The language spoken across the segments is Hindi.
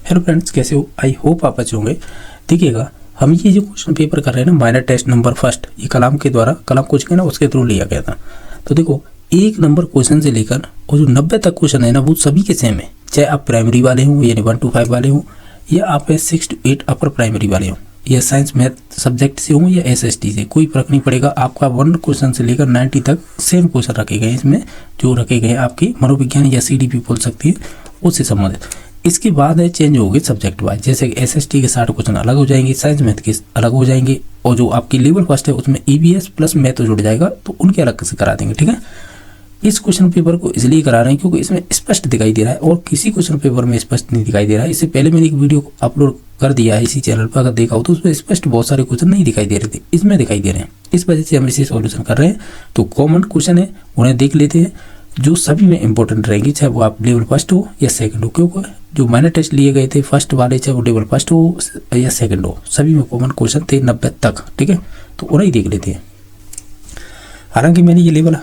हेलो फ्रेंड्स, कैसे हो? आई होप आप अच्छे होंगे। देखिएगा, हम ये जो क्वेश्चन पेपर कर रहे हैं ना, माइनर टेस्ट नंबर फर्स्ट, ये कलाम के द्वारा, कलाम कोचिंग है ना, उसके थ्रू लिया गया था। तो देखो, 1 नंबर क्वेश्चन से लेकर और जो 90 तक क्वेश्चन है ना, वो सभी के सेम है। चाहे आप प्राइमरी वाले हों, यानी 1 to 5 वाले हों, या आप 6 to 8 अपर प्राइमरी वाले हों, या साइंस मैथ सब्जेक्ट से हों, या SST से, कोई फर्क नहीं पड़ेगा। आपका 1 क्वेश्चन से लेकर 90 तक सेम क्वेश्चन रखे गए हैं। इसमें जो रखे गए हैं आपकी मनोविज्ञान या CDP बोल सकती है, उससे संबंधित। इसके बाद है चेंज होगी सब्जेक्ट वाइज, जैसे कि SST के 60 क्वेश्चन अलग हो जाएंगे, साइंस मैथ के अलग हो जाएंगे, और जो आपकी लेवल फर्स्ट है उसमें EVS प्लस मैथ जुड़ जाएगा, तो उनके अलग से करा देंगे। ठीक है, इस क्वेश्चन पेपर को इसलिए करा रहे हैं क्योंकि इसमें स्पष्ट दिखाई दे रहा है, और किसी क्वेश्चन पेपर में स्पष्ट नहीं दिखाई दे रहा है। इससे पहले मैंने एक वीडियो अपलोड कर दिया है इसी चैनल पर, अगर देखा हो तो उसमें स्पष्ट बहुत सारे क्वेश्चन नहीं दिखाई दे रहे थे, इसमें दिखाई दे रहे हैं। इस वजह से हम इसे सॉल्यूशन कर रहे हैं। तो कॉमन क्वेश्चन है, उन्हें देख लेते हैं, जो सभी में इंपॉर्टेंट रहेंगे, चाहे वो आप लेवल फर्स्ट हो या सेकंड हो। क्योंकि जो माइनर टेस्ट लिए गए थे फर्स्ट वाले, चाहे वो लेवल फर्स्ट हो या सेकंड हो, सभी में कॉमन क्वेश्चन थे 90 तक। ठीक है, तो उन्हें ही देख लेते हैं। हालांकि मैंने ये लेवल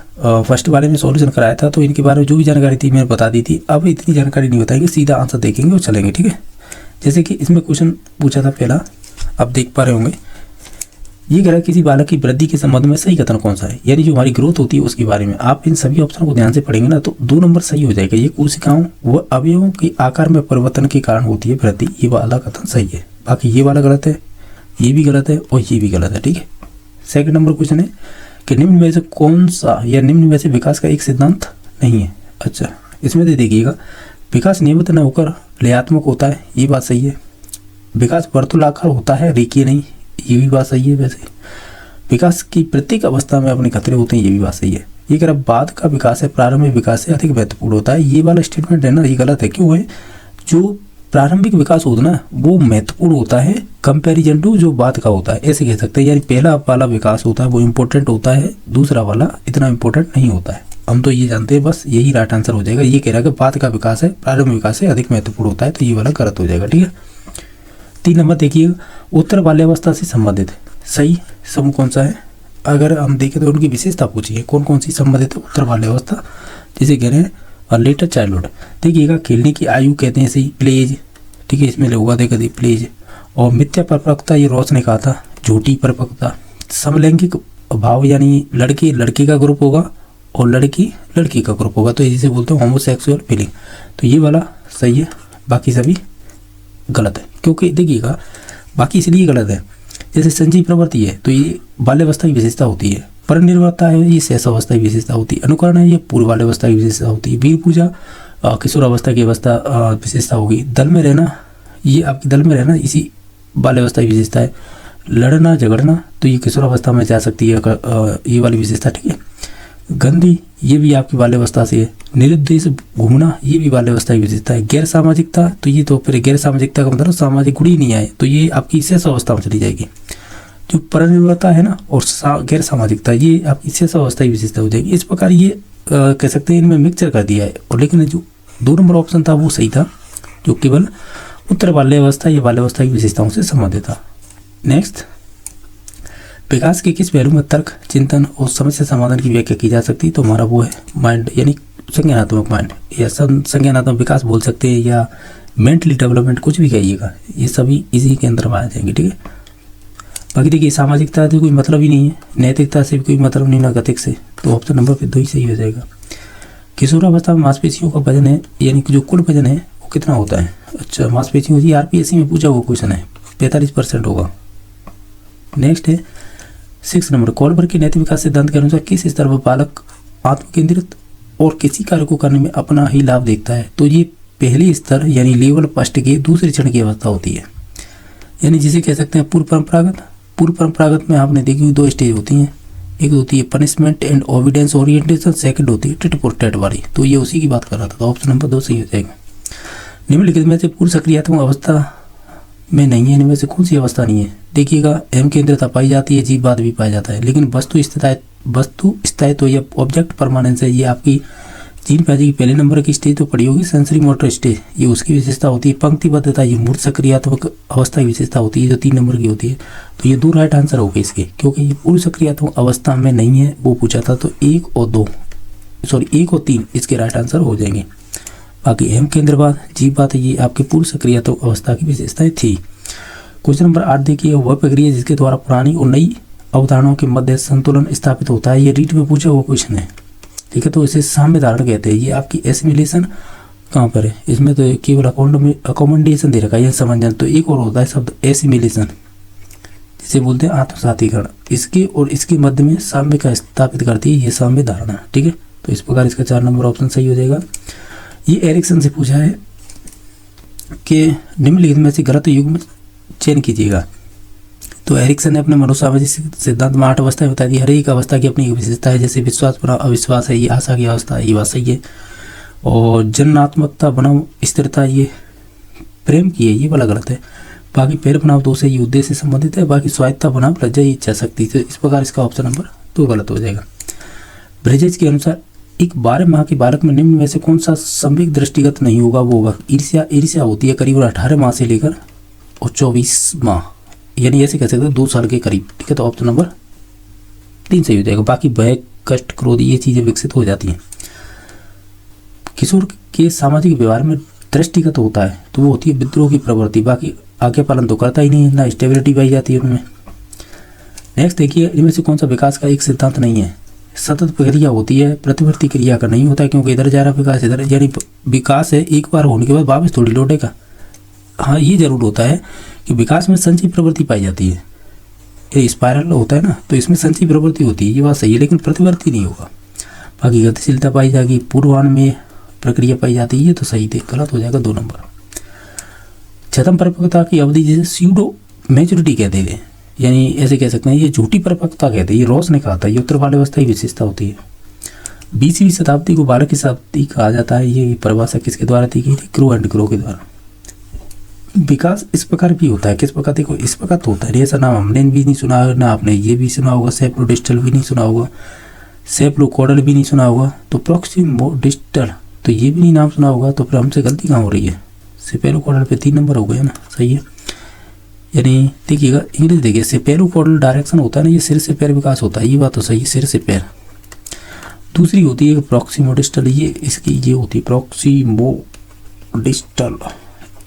फर्स्ट वाले में सॉल्यूशन कराया था, तो इनके बारे में जो भी जानकारी थी मैंने बता दी थी। अब इतनी जानकारी नहीं बताएंगे, सीधा आंसर देखेंगे और चलेंगे। ठीक है, जैसे कि इसमें क्वेश्चन पूछा था पहला, आप देख पा रहे होंगे, ये कह रहा है किसी बालक की वृद्धि के संबंध में सही कथन कौन सा है, यानी जो हमारी ग्रोथ होती है उसके बारे में। आप इन सभी ऑप्शन को ध्यान से पढ़ेंगे ना, तो 2 नंबर सही हो जाएगा। ये कोशिकाओं व अवयवों के आकार में परिवर्तन के कारण होती है वृद्धि, ये वाला कथन सही है। बाकी ये वाला गलत है, ये भी गलत है, और ये भी गलत है। ठीक है, सेकंड नंबर क्वेश्चन है कि निम्न में से कौन सा, या निम्न में से विकास का एक सिद्धांत नहीं है। अच्छा, इसमें दे देखिएगा, विकास नियमित न होकर लयात्मक होता है, ये बात सही है। विकास वर्तुलाकार होता है, रेखीय नहीं, ये भी बात सही है। वैसे विकास की प्रत्येक अवस्था में अपने खतरे होते हैं, ये भी बात सही है। ये कह रहा बाद का विकास है प्रारंभिक विकास से अधिक महत्वपूर्ण होता है, ये वाला स्टेटमेंट है ना, ये गलत है। क्यों है? जो प्रारंभिक विकास होता है ना, वो महत्वपूर्ण होता है कंपैरिजन टू जो बाद का होता है, ऐसे कह सकते हैं। यानी पहला वाला विकास होता है वो इम्पोर्टेंट होता है, दूसरा वाला इतना इम्पोर्टेंट नहीं होता है। हम तो ये जानते हैं, बस यही राइट आंसर हो जाएगा। ये कह रहा है कि बाद का विकास है प्रारंभिक विकास से अधिक महत्वपूर्ण होता है, तो ये वाला गलत हो जाएगा। ठीक है, 3 नंबर देखिए, उत्तर बाल्यावस्था से संबंधित सही समूह कौन सा है। अगर हम देखें तो उनकी विशेषता पूछिए, कौन कौन सी संबंधित है उत्तर बाल्यावस्था, जिसे कह रहे हैं और लेटर चाइल्डहुड। देखिएगा, खेलने की आयु कहते हैं सही, प्लेज। ठीक है, इसमें होगा देखा दी प्लेज। और मिथ्या परिपक्वता, ये रोज ने कहा था, झूठी परिपक्वता। समलैंगिक भाव, यानी लड़के लड़के का ग्रुप होगा और लड़की लड़की का ग्रुप होगा, तो इसे बोलते हैं होमोसेक्सुअल फीलिंग, तो ये वाला सही है। बाकी सभी गलत है, क्योंकि देखिएगा बाकी इसलिए गलत है, जैसे संजीव प्रवृत्ति है तो ये बाल्यावस्था की विशेषता होती है, परनिर्भरता है ये शैशवावस्था की विशेषता होती है, अनुकरण है ये पूर्वाल्यावस्था की विशेषता होती है, वीर पूजा किशोरावस्था की अवस्था विशेषता होगी, दल में रहना, ये आपकी दल में रहना इसी बाल्यावस्था की विशेषता है, लड़ना झगड़ना तो ये किशोरावस्था में जा सकती है, ये वाली विशेषता। ठीक है, गंदी ये भी आपकी बाल्यावस्था से है, निरुद्देश घूमना ये भी बाल्यावस्था की विशेषता है, गैर सामाजिकता तो ये तो फिर गैर सामाजिकता का मतलब सामाजिक गुण ही नहीं आए, तो ये आपकी शैशवावस्था में चली जाएगी। जो परनिर्भरता है ना और गैर सामाजिकता, ये आपकी शैशवावस्था की विशेषता हो जाएगी। इस प्रकार ये कह सकते हैं इनमें मिक्सचर कर दिया है, और लेकिन जो 2 नंबर ऑप्शन था वो सही था, जो केवल उत्तर बाल्यावस्था या बाल्यावस्था की विशेषताओं से संबंधित था। नेक्स्ट, विकास के किस पहलू में तर्क, चिंतन और समस्या समाधान की व्याख्या की जा सकती है, तो हमारा वो है माइंड, यानी संज्ञानात्मक माइंड, या संज्ञानात्मक विकास बोल सकते हैं, या मेंटली डेवलपमेंट, कुछ भी कहिएगा, ये सभी इसी के अंदर आ जाएंगे। ठीक है, बाकी देखिए, सामाजिकता से कोई मतलब ही नहीं है, नैतिकता से भी कोई मतलब नहीं, ना गतिक से, तो ऑप्शन नंबर 2 ही सही हो जाएगा। किशोरावस्था में मांसपेशियों का वजन है, यानी कि जो कुल वजन है वो कितना होता है। अच्छा, मांसपेशियों की RPSC में पूछा हुआ क्वेश्चन है, 45% होगा। नेक्स्ट है 6 नंबर, कोलबर के नैतिक विकास सिद्धांत के अनुसार किस स्तर पर बालक आत्मकेंद्रित और किसी कार्य को करने में अपना ही लाभ देखता है, तो ये पहले स्तर यानी लेवल फर्स्ट के दूसरे क्षण की अवस्था होती है, यानी जिसे कह सकते हैं पूर्व परंपरागत। पूर्व परंपरागत में आपने देखी 2 स्टेज होती हैं, एक होती है पनिशमेंट एंड ओबिडेंस ओरिएंटेशन, सेकंड होती है टिट फॉर टैट वाली, तो ये उसी की बात कर रहा था, तो ऑप्शन नंबर 2 सही हो जाएगा। निम्नलिखित में से पूर्व सक्रियात्मक अवस्था में नहीं है, इनमें से कौन सी अवस्था नहीं है। देखिएगा, अहम केंद्रिता पाई जाती है, जीववाद भी पाया जाता है, लेकिन वस्तु स्थायित्व या ऑब्जेक्ट परमानेंस है, ये आपकी जीन पैदी की पहले नंबर की स्टेज तो पड़ी होगी, सेंसरी मोटर स्टेज, ये उसकी विशेषता होती है। पंक्तिबद्धता ये मूर्त सक्रियात्मक अवस्था की विशेषता होती है, जो 3 नंबर की होती है, तो ये 2 राइट आंसर हो गए इसके, क्योंकि ये पूर्व सक्रियात्मक अवस्था में नहीं है, वो पूछा था, तो 1 और 3 इसके राइट आंसर हो जाएंगे। बाकी एम केंद्रवाद, जीववाद, ये आपकी पूर्व सक्रिय तो अवस्था की विशेषताएं थी। क्वेश्चन नंबर 8 देखिए, वह प्रक्रिया जिसके द्वारा पुरानी और नई अवधारणाओं के मध्य संतुलन स्थापित होता है। ये रीट में पूछा हुआ क्वेश्चन है, ठीक है। तो इसे साम्य धारण कहते हैं। ये आपकी एसिमिलेशन कहाँ पर है, इसमें तो केवल अकोमोडेशन दे रखा है, समंजन। तो एक और होता है शब्द एसिमिलेशन, जिसे बोलते हैं आत्मसातीकरण। इसके और इसके मध्य में साम्य का स्थापित करती है ये साम्य धारणा, ठीक है। तो इस प्रकार इसका 4 नंबर ऑप्शन सही हो जाएगा। ये एरिक्सन से पूछा है कि निम्नलिखित में से गलत युग्म चयन कीजिएगा। तो एरिक्सन ने अपने मनोसामाजिक सिद्धांत में 8 अवस्थाएं बता दी। हर एक अवस्था की अपनी एक विशेषता है, जैसे विश्वास बनाम अविश्वास है, ये आशा की अवस्था है, ये बात सही है। और जननात्मकता बनाम स्थिरता, ये प्रेम की है, ये वाला गलत है। बाकी पैर बनाम दोष है, ये उद्देश्य से संबंधित है। बाकी स्वायत्ता बनाम लज्जा, ये इच्छा शक्ति। तो इस प्रकार इसका ऑप्शन नंबर 2 गलत हो जाएगा। ब्रिजेज के अनुसार एक 12 माह के बालक में निम्न में से कौन सा संवेग दृष्टिगत नहीं होगा, वो होगा ईर्ष्या। ईर्ष्या होती है करीब 18 माह से लेकर और 24 माह, यानी ऐसे कह सकते हैं 2 साल के करीब, ठीक है। तो ऑप्शन नंबर 3 सही हो जाएगा। बाकी भय, कष्ट, क्रोध, ये चीजें विकसित हो जाती हैं। किशोर के सामाजिक व्यवहार में दृष्टिगत होता है, तो वो होती है विद्रोह की प्रवृत्ति। बाकी आज्ञा पालन तो करता ही नहीं है, ना स्टेबिलिटी पाई जाती है उनमें। नेक्स्ट देखिए, इनमें से कौन सा विकास का एक सिद्धांत नहीं है। सतत प्रक्रिया होती है, प्रतिवर्ती क्रिया का नहीं होता है, क्योंकि इधर जा रहा विकास इधर, यानी विकास है एक बार होने के बाद वापस थोड़ी लौटेगा। हाँ, ये जरूर होता है कि विकास में संचयी प्रवृत्ति पाई जाती है, ये स्पाइरल होता है ना, तो इसमें संचयी प्रवृत्ति होती है, ये बात सही है, लेकिन प्रतिवर्ती नहीं होगा। बाकी गतिशीलता पाई जाएगी, पूर्वान्ह में प्रक्रिया पाई जाती है, ये तो सही थे, गलत हो जाएगा 2 नंबर। छठम परिपक्वता की अवधि जिसे स्यूडो मैच्योरिटी कहते हैं, यानी ऐसे कह सकते हैं ये झूठी परिपक्वता कहते हैं, ये रॉस ने कहा था, ये उत्तर बाल्यावस्था की विशेषता होती है। 20वीं शताब्दी को बालक की शताब्दी कहा जाता है, ये परिभाषा किसके द्वारा दी गई थी, क्रो एंड क्रो के द्वारा। विकास इस प्रकार भी होता है, किस प्रकार, देखो इस प्रकार तो होता है, ऐसा नाम हमने भी नहीं सुना, ना आपने ये भी सुना होगा, सेप्लोडिस्टल भी नहीं सुना होगा, सेप्लोकोडल भी नहीं सुना होगा, तो प्रोक्सिमोडिस्टल तो ये भी नहीं नाम सुना होगा। तो फिर हमसे गलती कहाँ हो रही है, सेपेलोकोडल पे 3 नंबर हो गया ना, सही है। यानी देखिएगा इंग्लिश देखिए, सेपेलोकोडल डायरेक्शन होता है ना, ये सिर से पैर विकास होता है, ये बात तो सही है, सिर से पैर। दूसरी होती है प्रोक्सिमोडिस्टल, ये इसकी ये होती है प्रोक्सिमोडिस्टल,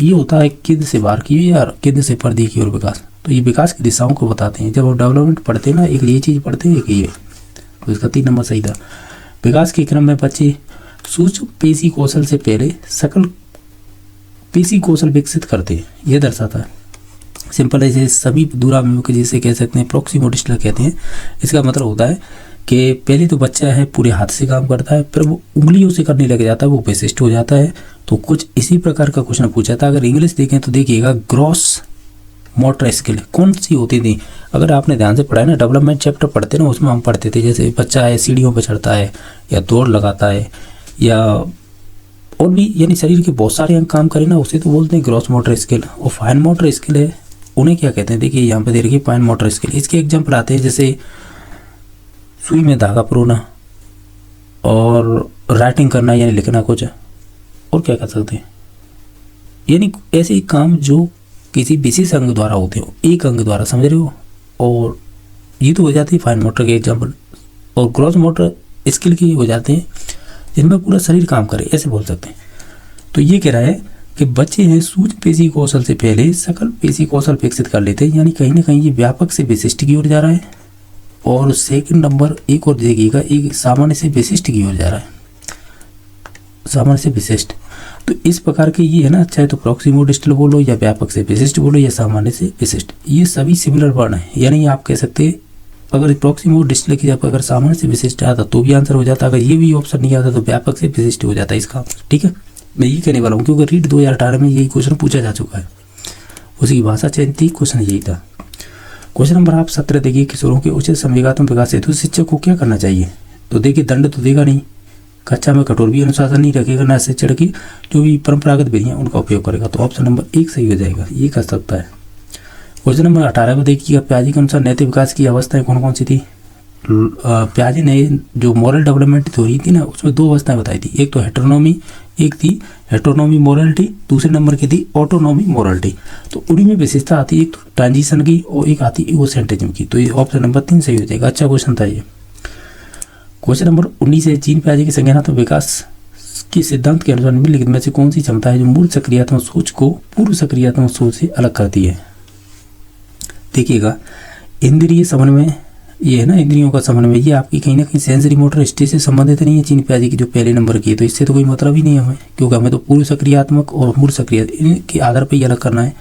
ये होता है केंद्र से बाहर की या केंद्र से परिधि की ओर विकास। तो ये विकास की दिशाओं को बताते हैं। जब हम डेवलपमेंट पढ़ते हैं ना, एक ये चीज़ पढ़ते हैं, एक ये, तो इसका 3 नंबर सही था। विकास के क्रम में बच्चे सूक्ष्म पेशी कौशल से पहले सकल पेशी कौशल विकसित करते हैं, यह दर्शाता है। सिंपल ऐसे सभी दूराभिमुख जिसे कह सकते हैं प्रोक्सिमोडिस्टल कहते हैं। इसका मतलब होता है कि पहले तो बच्चा है पूरे हाथ से काम करता है, फिर वो उंगलियों से करने लग जाता है, वो पेशिस्ट हो जाता है। तो कुछ इसी प्रकार का क्वेश्चन पूछा था। अगर इंग्लिश देखें तो देखिएगा ग्रॉस मोटर स्किल कौन सी होती थी, अगर आपने ध्यान से पढ़ा है ना, डेवलपमेंट चैप्टर पढ़ते ना, उसमें हम पढ़ते थे जैसे बच्चा है सीढ़ियों पर चढ़ता है या दौड़ लगाता है या और भी, यानी शरीर के बहुत सारे अंग काम करें ना, उसे तो बोलते हैं ग्रॉस मोटर स्किल। और फाइन मोटर स्किल है, उन्हें क्या कहते हैं, देखिए यहाँ पे दे रखिए फाइन मोटर स्किल। इसके एग्जाम्पल आते हैं जैसे सुई में धागा परोना और राइटिंग करना यानी लिखना कुछ, और क्या कर सकते हैं, यानी ऐसे काम जो किसी विशेष अंग द्वारा होते हो, एक अंग द्वारा, समझ रहे हो। और ये तो हो जाती है फाइन मोटर के एग्जाम्पल। और ग्रॉस मोटर स्किल के हो जाते हैं जिनमें पूरा शरीर काम करे, ऐसे बोल सकते हैं। तो ये कह रहा है कि बच्चे हैं सूक्ष्म पेशी कौशल से पहले सकल पेशी कौशल विकसित कर लेते हैं, यानी कहीं ना कहीं ये व्यापक से विशिष्ट की ओर जा रहा है। और सेकंड नंबर एक और देखिएगा, एक सामान्य से विशिष्ट की ओर जा रहा है, सामान्य से विशिष्ट। तो इस प्रकार के ये है ना, चाहे तो प्रोक्सिमोडिस्टल बोलो या व्यापक से विशिष्ट बोलो या सामान्य से विशिष्ट, ये सभी सिमिलर वर्ण है। यानी आप कह सकते हैं अगर प्रोक्सिमोडिस्टल की जगह अगर सामान्य से विशिष्ट आता तो भी आंसर हो जाता, अगर ये भी ऑप्शन नहीं आता तो व्यापक से विशिष्ट हो जाता है इसका, ठीक है। मैं ये कहने वाला हूँ क्योंकि रीट 2018 में यही क्वेश्चन पूछा जा चुका है, उसकी भाषा चयन थी, क्वेश्चन यही था। क्वेश्चन नंबर आप 17 देखिए, किशोरों के उचित संवेगात्मक विकास हेतु शिक्षक को क्या करना चाहिए। तो देखिए दंड तो देगा नहीं, कक्षा में कठोर भी अनुशासन नहीं रखेगा, ना शिक्षण की जो भी परंपरागत विधियां उनका उपयोग करेगा। तो ऑप्शन नंबर 1 सही हो जाएगा, ये कर सकता है। क्वेश्चन नंबर 18 में देखिएगा, प्याजी के अनुसार नैतिक विकास की अवस्थाएं कौन कौन सी थी। प्याजी ने जो मॉरल डेवलपमेंट थ्योरी थी ना, उसमें 2 अवस्थाएं बताई थी, एक तो हेटेरोनॉमी, एक थी हेटेरोनॉमी मोरलिटी, दूसरे नंबर की थी ऑटोनॉमी मोरलिटी। तो उन्हीं में विशेषता आती है एक तो ट्रांजिशन की और एक आती इगोसेंट्रिज्म की। तो ये ऑप्शन नंबर 3 सही हो जाएगा, अच्छा क्वेश्चन था ये। क्वेश्चन नंबर 19 है, जीन प्याजे की संज्ञानात्मक विकास के सिद्धांत के अनुसार निम्नलिखित में से कौन सी क्षमता है जो मूल सक्रियात्मक सोच को पूर्व सक्रियात्मक सोच से अलग करती है? देखिएगा, इंद्रिय समन्वय, ये है ना इंद्रियों का समन्वय, ये आपकी कहीं ना कहीं सेंसरी मोटर स्टेज से संबंधित नहीं है चीनी प्याजी की जो पहले नंबर की है, तो इससे तो कोई मतलब ही नहीं है हमें, क्योंकि हमें तो पूर्व सक्रियात्मक और मूल सक्रिय इनके आधार पर ही अलग करना है।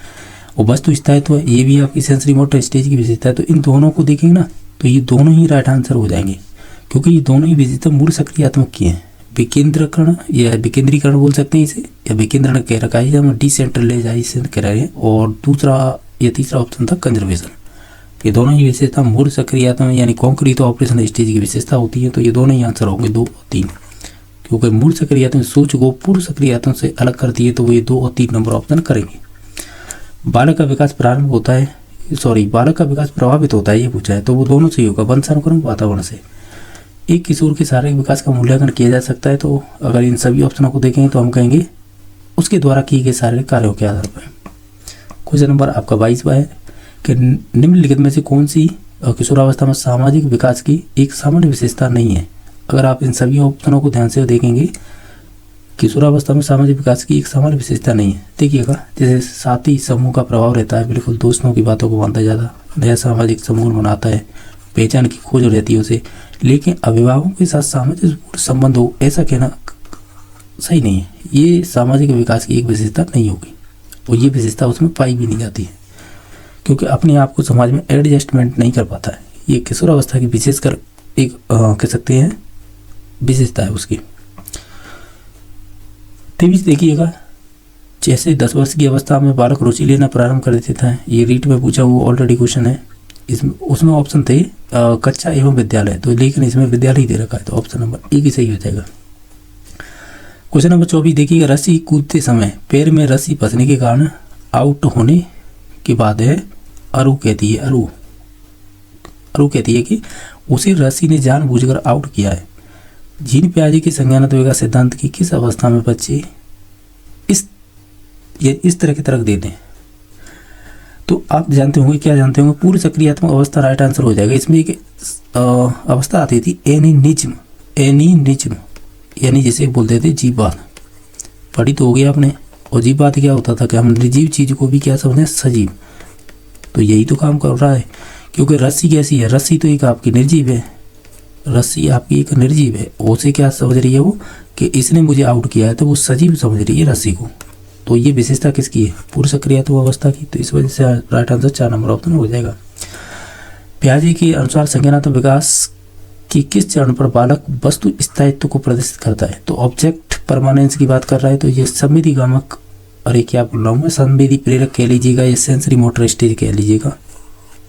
और वस्तु स्थायित्व है, ये भी आपकी सेंसरी मोटर स्टेज की विशेषता है। तो इन दोनों को देखेंगे ना तो ये दोनों ही राइट आंसर हो जाएंगे, क्योंकि ये दोनों ही विशेषता मूल सक्रियात्मक की है। विकेंद्रीकरण या विकेंद्रीकरण बोल सकते हैं इसे, या विकेंद्रण कह रखा है, हम डिसेंट्रलाइजेशन कह रहे हैं। और दूसरा या तीसरा ऑप्शन था कंजर्वेशन। ये दोनों ही विशेषता मूल सक्रियात्मक यानी कॉन्क्रीट ऑपरेशन स्टेज की विशेषता होती है। तो ये दोनों ही आंसर होंगे 2 और 3, क्योंकि मूल सक्रियात्मक सोच को पूर्व सक्रियात्मक से अलग करती है, तो वो ये 2 और 3 नंबर ऑप्शन करेंगे। बालक का विकास प्रारंभ होता है, बालक का विकास प्रभावित होता है, ये पूछा है, तो वो दोनों से होगा, वंशानुक्रम, वातावरण से। एक किशोर के शारीरिक विकास का मूल्यांकन किया जा सकता है, तो अगर इन सभी ऑप्शनों को देखें तो हम कहेंगे उसके द्वारा किए गए शारीरिक कार्यों के आधार पर। क्वेश्चन नंबर आपका 22वां है कि निम्नलिखित में से कौन सी किशोरावस्था में सामाजिक विकास की एक सामान्य विशेषता नहीं है? अगर आप इन सभी ऑप्शनों को ध्यान से देखेंगे, किशोरावस्था में सामाजिक विकास की एक सामान्य विशेषता नहीं है। देखिएगा, जैसे साथी समूह का प्रभाव रहता है, बिल्कुल दोस्तों की बातों को मानता है ज़्यादा, नया सामाजिक समूह बनाता है, पहचान की खोज रहती है उसे। लेकिन अभिभावकों के साथ सामाजिक संबंध हो, ऐसा कहना सही नहीं है। ये सामाजिक विकास की एक विशेषता नहीं होगी, और ये विशेषता उसमें पाई भी नहीं जाती है, क्योंकि अपने आप को समाज में एडजस्टमेंट नहीं कर पाता है। ये किशोरावस्था की विशेषकर एक कह सकते हैं विशेषता है उसकी। 23 देखिएगा, जैसे 10 वर्ष की अवस्था में बालक रुचि लेना प्रारंभ कर देता है, ये रीट में पूछा हुआ ऑलरेडी क्वेश्चन है। इसमें उसमें ऑप्शन थे कक्षा एवं विद्यालय, तो लेकिन इसमें विद्यालय ही दे रखा है, तो ऑप्शन नंबर 1 ही सही हो जाएगा। क्वेश्चन नंबर 24 देखिएगा, रस्सी कूदते समय पैर में रस्सी फंसने के कारण आउट होने की बात है। अरु कहती है कि उसे रस्सी ने जानबूझकर आउट किया है। जीन प्याजे के संज्ञानात्मक विकास सिद्धांत की किस अवस्था में बच्चे इस तरह के तर्क देते हैं? तो आप जानते होंगे, क्या जानते होंगे, पूर्व सक्रियात्मक अवस्था राइट आंसर हो जाएगा। इसमें एक अवस्था आती थी एनिनिज्म, यानी जिसे बोलते थे जीववाद। पढ़ी तो हो गया आपने। और जीववाद क्या होता था कि हम निर्जीव चीज को भी क्या समझें, सजीव। तो यही तो काम कर रहा है, क्योंकि रस्सी कैसी है, रस्सी तो एक आपकी निर्जीव है, रस्सी आपकी एक निर्जीव है। उसे क्या समझ रही है वो कि इसने मुझे आउट किया है, तो वो सजीव समझ रही है रस्सी को। तो ये विशेषता किसकी है? पूर्व सक्रियात्मक अवस्था की। तो इस वजह से राइट आंसर 4 नंबर ऑप्शन हो जाएगा। प्याजे के अनुसार संज्ञानात्मक विकास के किस चरण पर बालक वस्तु स्थायित्व को प्रदर्शित करता है? तो ऑब्जेक्ट परमानेंस की बात कर रहा है, तो ये संवेदी गामक, अरे क्या बोल रहा हूँ मैं, संवेदी प्रेरक कह लीजिएगा या सेंसरी मोटर स्टेज कह लीजिएगा।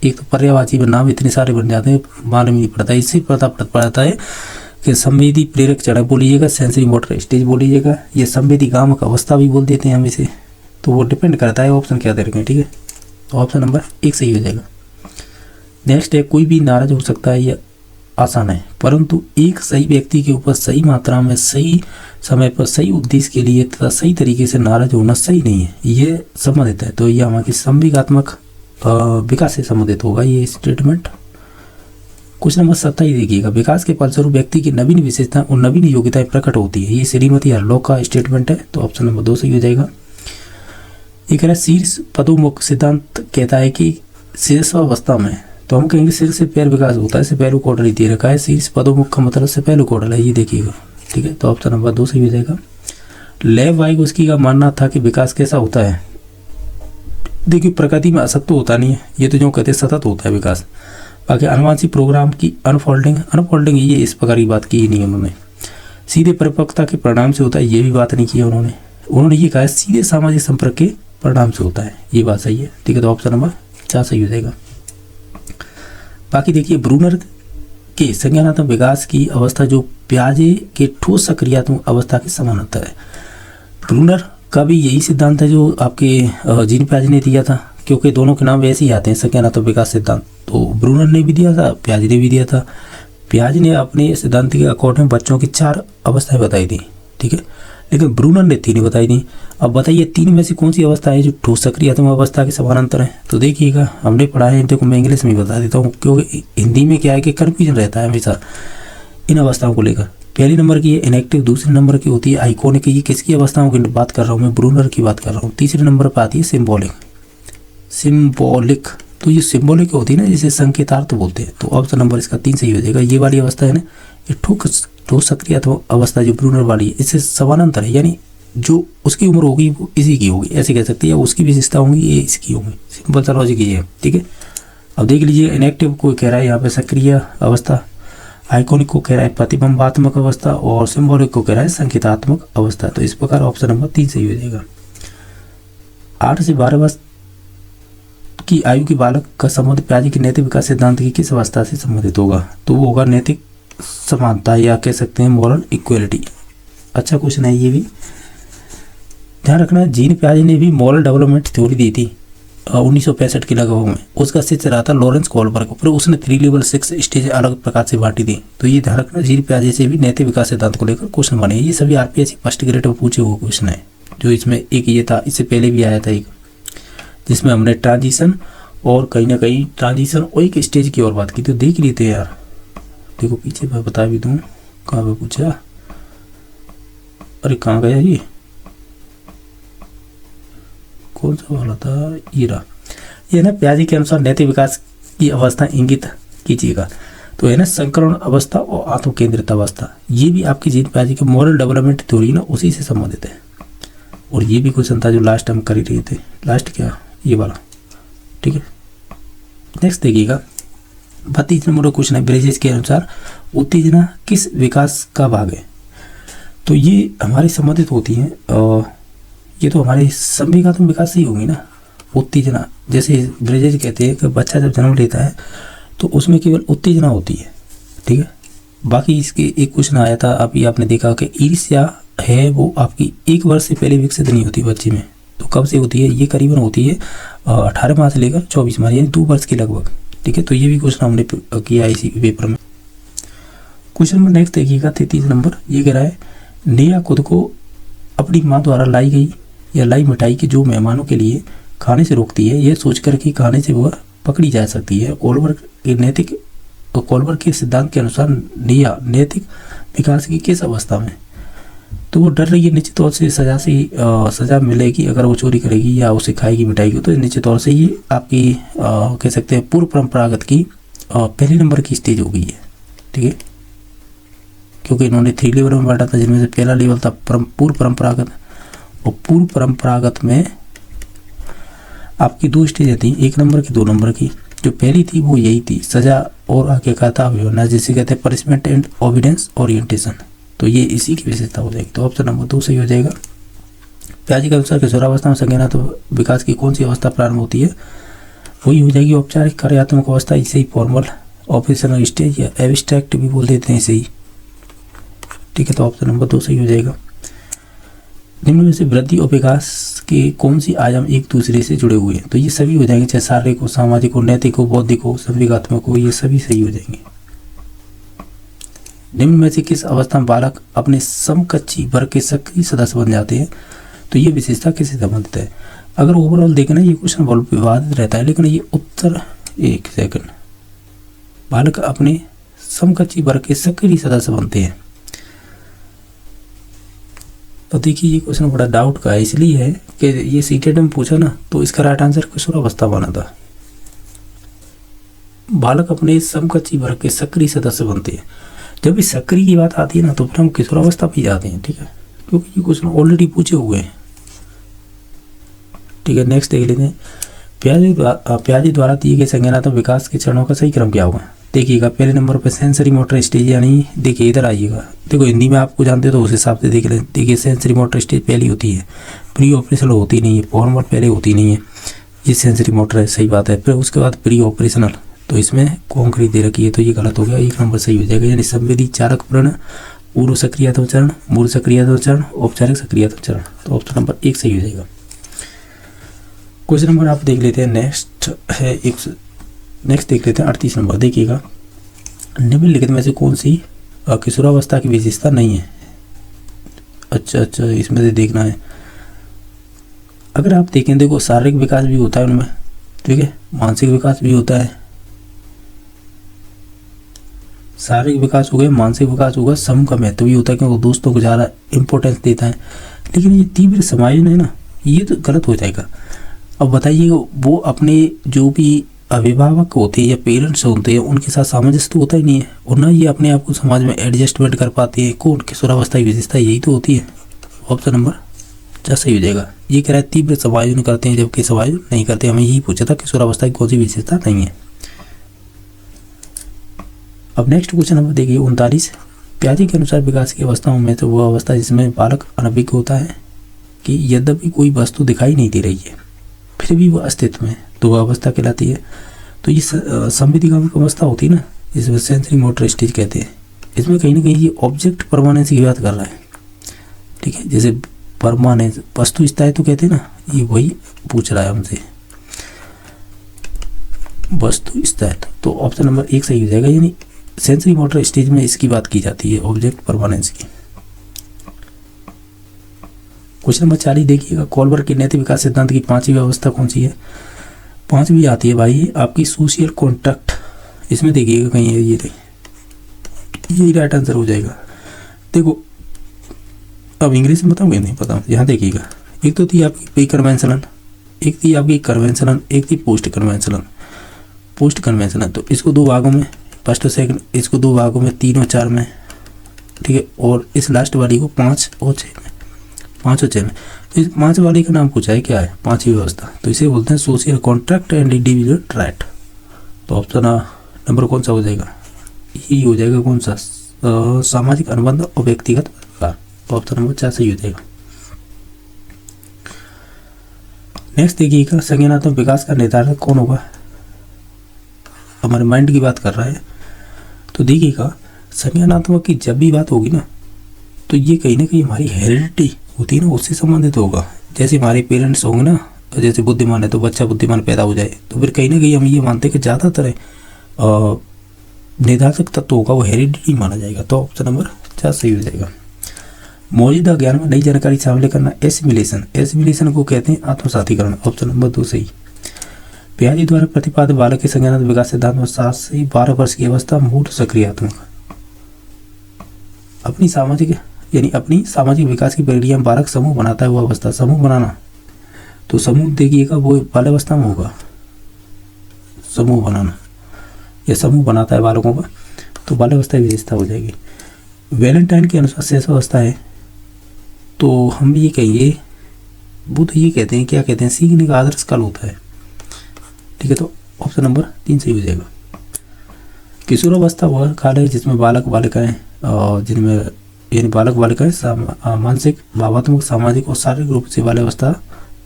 एक तो पर्यायवाची में नाम इतने सारे बन जाते हैं, मालूम ही नहीं पड़ता। इससे पता पड़ता है कि संवेदी प्रेरक चरण बोलिएगा, सेंसरी मोटर स्टेज बोलिएगा, ये संवेदी गामक अवस्था भी बोल देते हैं हम इसे। तो वो डिपेंड करता है ऑप्शन क्या दे रखे हैं, ठीक है। तो ऑप्शन नंबर 1 सही हो जाएगा। नेक्स्ट है, कोई भी नाराज हो सकता है, यह आसान है, परंतु एक सही व्यक्ति के ऊपर सही मात्रा में सही समय पर सही उद्देश्य के लिए तथा सही तरीके से नाराज होना सही नहीं है, ये संबंधित है। तो यह हमारी संवेगात्मक विकास से संबंधित होगा ये स्टेटमेंट। क्वेश्चन नंबर 27 देखिएगा, विकास के फलस्वरूप व्यक्ति की नवीन विशेषताएं और नवीन योग्यताएं प्रकट होती है, ये श्रीमती हरलॉक का स्टेटमेंट है। तो ऑप्शन नंबर 2 सही हो जाएगा। ये कह रहा है शीर्ष पदोन्मुख सिद्धांत कहता है कि शीर्षावस्था में, तो हम कहेंगे सिर से पैर विकास होता है, सेपेलो कॉर्डल दे रखा है। शीर्ष पदोन्मुख का मतलब सेपेलो कॉर्डल है, ये देखिएगा, ठीक है। तो ऑप्शन नंबर 2 सही हो जाएगा। लेव वाइगोस्की का मानना था कि विकास कैसा होता है? देखिए, प्रकृति में असत्य तो होता नहीं है, ये तो जो कहते हैं सतत होता है विकास। बाकी अनुवांशिक प्रोग्राम की अनफोल्डिंग ये इस प्रकार की बात की ही नहीं है उन्होंने। सीधे परिपक्वता के परिणाम से होता है, ये भी बात नहीं की है उन्होंने ये कहा है सीधे सामाजिक संपर्क के परिणाम से होता है, ये बात सही है, ठीक है। तो ऑप्शन नंबर 4 सही हो जाएगा। बाकी देखिए, ब्रूनर के संज्ञानात्मक विकास की अवस्था जो प्याजे के ठोस सक्रियात्मक अवस्था के समानांतर है। ब्रूनर का भी यही सिद्धांत है जो आपके जीन प्याजे ने दिया था, क्योंकि दोनों के नाम वैसे ही आते हैं, संज्ञानात्मक विकास सिद्धांत। तो ब्रूनर ने भी दिया था, प्याजे ने भी दिया था। प्याजे ने अपने सिद्धांत के अकॉर्डिंग बच्चों की 4 अवस्थाएं बताई थी, ठीक है, लेकिन ब्रूनर ने 3 बताई थी। अब बताइए 3 में से कौन सी अवस्था है जो ठोस सक्रियात्मक अवस्था के समानांतर है? तो देखिएगा, हमने पढ़ा है, देखो मैं इंग्लिश में बता देता हूँ, क्योंकि हिंदी में क्या है कि कन्फ्यूजन रहता है हमेशा इन अवस्थाओं को लेकर। पहले नंबर की है इनएक्टिव, दूसरे नंबर की होती है आइकॉनिक। ये किसकी अवस्थाओं की बात कर रहा हूँ मैं, ब्रूनर की बात कर रहा हूँ। तीसरे नंबर पर आती है सिम्बॉलिक। सिम्बॉलिक तो ये सिम्बॉलिक होती है ना, जिसे संकेतार्थ बोलते हैं। तो ऑप्शन नंबर इसका 3 सही हो जाएगा। ये वाली अवस्था है ना, ये ठोस सक्रिय अवस्था जो ब्रूनर वाली है, इससे समानांतर है, यानी जो उसकी उम्र होगी वो इसी की होगी, ऐसे कह सकते हैं, या उसकी विशेषता होंगी ये इसकी होंगी। सिंपल सा लॉजिक ये है, ठीक है। अब देख लीजिए, इनएक्टिव को कह रहा है यहाँ पे सक्रिय अवस्था, आइकॉनिक को कह रहा है प्रतिबिंबात्मक अवस्था, और सिंबॉलिक को कह रहा है संकेतात्मक अवस्था। तो इस प्रकार ऑप्शन नंबर 3 सही हो जाएगा। 8 से 12 वर्ष की आयु के बालक का संबंध प्याजे के नैतिक विकास सिद्धांत की किस अवस्था से संबंधित होगा? तो वो होगा नैतिक समानता, या कह सकते हैं मॉरल इक्वलिटी। अच्छा क्वेश्चन है ये भी, ध्यान रखना। जीन प्याजे ने भी मॉरल डेवलपमेंट थ्योरी दी थी 1965 के लगभग में। उसका शिष्य रहा था लॉरेंस कोहलबर्ग, फिर उसने 3 लेवल 6 स्टेज अलग प्रकार से बांटी थी। तो ये ध्यान रखना, जीन प्याजे से भी नैतिक विकास सिद्धांत को लेकर क्वेश्चन बने। ये सभी आरपीएससी फर्स्ट ग्रेड में पूछे हुए क्वेश्चन है। जो इसमें एक ये था, इससे पहले भी आया था एक, जिसमें हमने ट्रांजिशन और कहीं ना कहीं ट्रांजिशन और एक स्टेज की और बात की। तो देख लेते हैं यार, देखो पीछे मैं बता भी दूँ कहाँ पे पूछा। अरे कहाँ गया ये, कौन सा वाला था, ये रहा। ये ना प्याजे के अनुसार नैतिक विकास की अवस्था इंगित कीजिएगा। तो है ना संकरण अवस्था और आत्म केंद्रित अवस्था, ये भी आपकी जीन प्याजे के मॉरल डेवलपमेंट थ्योरी ना उसी से संबंधित है। और ये भी क्वेश्चन था जो लास्ट हम कर ही रहे थे, लास्ट क्या ये वाला, ठीक है। नेक्स्ट देखिएगा, 32 नंबर का क्वेश्चन है, ब्रेजेस के अनुसार उत्तेजना किस विकास का भाग है? तो ये हमारी संबंधित होती है, ये तो हमारे संवेगात्मक विकास से ही होगी ना उत्तेजना। जैसे ब्रेजेस कहते हैं कि बच्चा जब जन्म लेता है तो उसमें केवल उत्तेजना होती है, ठीक है। बाकी इसके एक क्वेश्चन आया था, अभी आपने देखा कि ईर्ष्या है वो आपकी 1 वर्ष से पहले विकसित नहीं होती बच्चे में। तो कब से होती है? ये करीबन होती है 18 माह से लेकर 24 माह, यानी 2 वर्ष के लगभग, ठीक है। तो ये भी क्वेश्चन हमने किया इसी पेपर में। क्वेश्चन नंबर नेक्स्ट देखिएगा, 33 नंबर, ये कह रहा है नेहा खुद को अपनी माँ द्वारा लाई गई या लाई मिठाई के जो मेहमानों के लिए खाने से रोकती है, यह सोचकर कि खाने से वह पकड़ी जा सकती है। कोहलबर्ग के सिद्धांत के अनुसार नेहा नैतिक विकास की किस अवस्था में? तो वो डर रही है निश्चित तौर से सजा मिलेगी अगर वो चोरी करेगी या उसे खाएगी मिठाई को। तो निश्चित तौर से ये आपकी कह सकते हैं पूर्व परंपरागत की पहले नंबर की स्टेज हो गई है, ठीक है। क्योंकि इन्होंने 3 लेवल में बांटा था, जिनमें से पहला लेवल था पूर्व परंपरागत, और पूर्व परंपरागत में आपकी 2 स्टेज थी, 1 नंबर की 2 नंबर की। जो पहली थी वो यही थी, सजा और आगे कर्तव्य होना, जिसे कहते हैं पनिशमेंट एंड ओबीडियंस ओरिएंटेशन। तो ये इसी की विशेषता हो जाएगी। तो ऑप्शन नंबर 2 सही हो जाएगा। प्याजे के अनुसार किशोरावस्था में संज्ञानात्मक तो विकास की कौन सी अवस्था प्रारंभ होती है? वही हो जाएगी औपचारिक कार्यात्मक अवस्था, इसे ही फॉर्मल ऑपरेशनल स्टेज या एब्स्ट्रैक्ट भी बोल देते हैं इसे ही, ठीक है। तो ऑप्शन नंबर 2 सही हो जाएगा। निम्न में से वृद्धि और विकास के कौन सी आयाम एक दूसरे से जुड़े हुए हैं? तो ये सभी हो जाएंगे, चाहे शारीरिक हो, सामाजिक हो, नैतिक हो, बौद्धिक हो, संवेगात्मक हो, ये सभी सही हो जाएंगे। निम्न में से किस अवस्था में बालक अपने समकक्षी वर्ग के सक्रिय सदस्य बन जाते हैं? तो ये विशेषता किससे संबंधित है? अगर ओवरऑल देखें ना, ये क्वेश्चन बहुत विवादित रहता है, लेकिन ये उत्तर, एक सेकंड, बालक अपने समकक्षी वर्ग के सक्रिय सदस्य बनते हैं। तो देखिए ये क्वेश्चन बड़ा डाउट का है, इसलिए है कि ये सीटेट में पूछा ना, तो इसका राइट आंसर किशोरावस्था बना था। बालक अपने समकक्षी वर्ग के सक्रिय सदस्य बनते हैं। जब भी सक्रिय की बात आती है ना, तो फिर हम किशोरावस्था पे जाते हैं, ठीक है, क्योंकि ये क्वेश्चन ऑलरेडी पूछे हुए हैं, ठीक है। नेक्स्ट देख लेते हैं, प्याजे द्वारा दिए गए संज्ञानात्मक विकास के चरणों का सही क्रम क्या होगा? देखिएगा, पहले नंबर पर सेंसरी मोटर स्टेज, यानी देखिए इधर आइएगा, देखो हिंदी में आपको जानते हो तो उस हिसाब से देख लें। देखिए सेंसरी मोटर स्टेज पहली होती है, प्री ऑपरेशनल होती नहीं है, फॉर्मल पहले होती नहीं है, ये सेंसरी मोटर है, सही बात है। फिर उसके बाद प्री ऑपरेशनल, तो इसमें कॉन्क्रीट दे रखी है, तो ये गलत हो गया, 1 नंबर सही हो जाएगा। यानी संवेदी चारक प्रण, पूर्व सक्रियता चरण, मूल सक्रियता चरण, औपचारिक सक्रियता चरण। तो ऑप्शन नंबर 1 सही हो जाएगा। क्वेश्चन नंबर आप देख लेते हैं, नेक्स्ट देख लेते हैं 38 नंबर। देखिएगा, निम्नलिखित में से कौन सी किशोरावस्था की विशेषता नहीं है? अच्छा, इसमें से देखना है। अगर आप देखें, देखो शारीरिक विकास भी होता है उनमें, ठीक है, मानसिक विकास भी होता है, शारीरिक विकास हो गया, मानसिक विकास होगा, समूह का महत्व भी होता है क्योंकि वो दोस्तों को ज़्यादा इंपॉर्टेंस देता है। लेकिन ये तीव्र समायोजन है ना, ये तो गलत हो जाएगा। अब बताइए वो अपने जो भी अभिभावक होते हैं या पेरेंट्स होते हैं उनके साथ सामंजस्य तो होता ही नहीं है, और ना ये अपने आप को समाज में एडजस्टमेंट कर पाते हैं। कौन? किशोरावस्था की विशेषता यही तो होती है। ऑप्शन नंबर 4 सही हो जाएगा। ये कह रहा है तीव्र समायोजन करते हैं जबकि समायोजन नहीं करते। हमें यही पूछा था किशोरावस्था की कौन सी विशेषता नहीं है। अब नेक्स्ट क्वेश्चन नंबर देखिए 39। प्याजे के अनुसार विकास की अवस्थाओं में तो वह अवस्था जिसमें बालक अनभिज्ञ होता है कि यद्यपि कोई वस्तु दिखाई नहीं दे रही है फिर भी वह अस्तित्व में, तो वह अवस्था कहलाती है। तो ये संवेदीगामिक अवस्था होती है ना, इसमें सेंसरी मोटर स्टेज कहते हैं। इसमें कहीं ना कहीं ये ऑब्जेक्ट परमानेंस की बात कर रहा है, ठीक है। जैसे परमानेंस वस्तु स्थायित्व कहते हैं ना, ये वही पूछ रहा है हमसे, वस्तु स्थायित्व। तो ऑप्शन नंबर 1 सही हो जाएगा, यानी सेंसरी मोटर स्टेज में इसकी बात की जाती है, ऑब्जेक्ट परमानेंस की। क्वेश्चन नंबर 40 देखिएगा, कोलबर्ग के नैतिक विकास सिद्धांत की 5वीं अवस्था कौन सी है? 5वीं आती है भाई आपकी सोशल कॉन्ट्रैक्ट। इसमें देखिएगा कहीं है, ये यही राइट आंसर हो जाएगा। देखो अब इंग्लिश में बताऊंगे, नहीं पता, यहाँ देखिएगा। एक तो थी आपकी प्री कन्वेंशनल, एक थी आपकी कन्वेंशनल, एक थी पोस्ट कन्वेंशनल। पोस्ट कन्वेंशनल तो इसको 2 भागों में, फर्स्ट और सेकंड, इसको 2 भागों में, 3 और 4 में, ठीक है। और इस लास्ट वाली को 5 और 6 में, 5 और 6 में। तो इस 5 वाले का नाम पूछा है क्या है? 5वीं व्यवस्था। तो इसे बोलते हैं social contract and individual right. तो ऑप्शन नंबर कौन सा हो जाएगा? यही हो जाएगा कौन सा? सामाजिक अनुबंध और व्यक्तिगत अधिकार। तो ऑप्शन नंबर 4 सही हो जाएगा। नेक्स्ट देखिएगा, संज्ञानात्मक विकास का निर्धारक कौन होगा? हमारे माइंड की बात कर रहा है। तो देखिएगा संज्ञानात्मक की जब भी बात होगी ना, तो ये कहीं ना कहीं हमारी हेरिडिटी होती है ना, उससे संबंधित होगा। जैसे हमारे पेरेंट्स होंगे ना, जैसे बुद्धिमान है तो बच्चा बुद्धिमान पैदा हो जाए, तो फिर कहीं ना कहीं हम ये मानते हैं कि ज़्यादातर निर्धारक तत्व होगा वो हेरिडिटी माना जाएगा। तो ऑप्शन नंबर 4 सही हो जाएगा। मौजूदा ज्ञान में नई जानकारी शामिल करना एसिमिलेशन। एसिमिलेशन को कहते हैं आत्मसातीकरण। ऑप्शन नंबर 2 सही। प्याजे द्वारा प्रतिपादित बालक के संज्ञानात्मक विकास सिद्धांत में 7 से 12 वर्ष की अवस्था मूढ़ सक्रियात्मक। अपनी सामाजिक विकास की प्रक्रिया में बालक समूह बनाता है, वो अवस्था समूह बनाना। तो समूह देखिएगा वो बाल अवस्था में होगा, समूह बनाना, या समूह बनाता है बालकों का, तो बाल अवस्था की विशेषता हो जाएगी। वैलेंटाइन के अनुसार शेष अवस्था है, तो हम ये कहिए, वो तो ये कहते हैं, क्या कहते हैं, सीखने का आदर्श काल होता है, ठीक है। तो ऑप्शन नंबर 3 सही हो जाएगा। किशोरावस्था वह काल है जिसमें बालक बालिकाएं जिनमें यानी बालक बालिकाएं मानसिक, भावात्मक, सामाजिक और शारीरिक रूप से बाल्यावस्था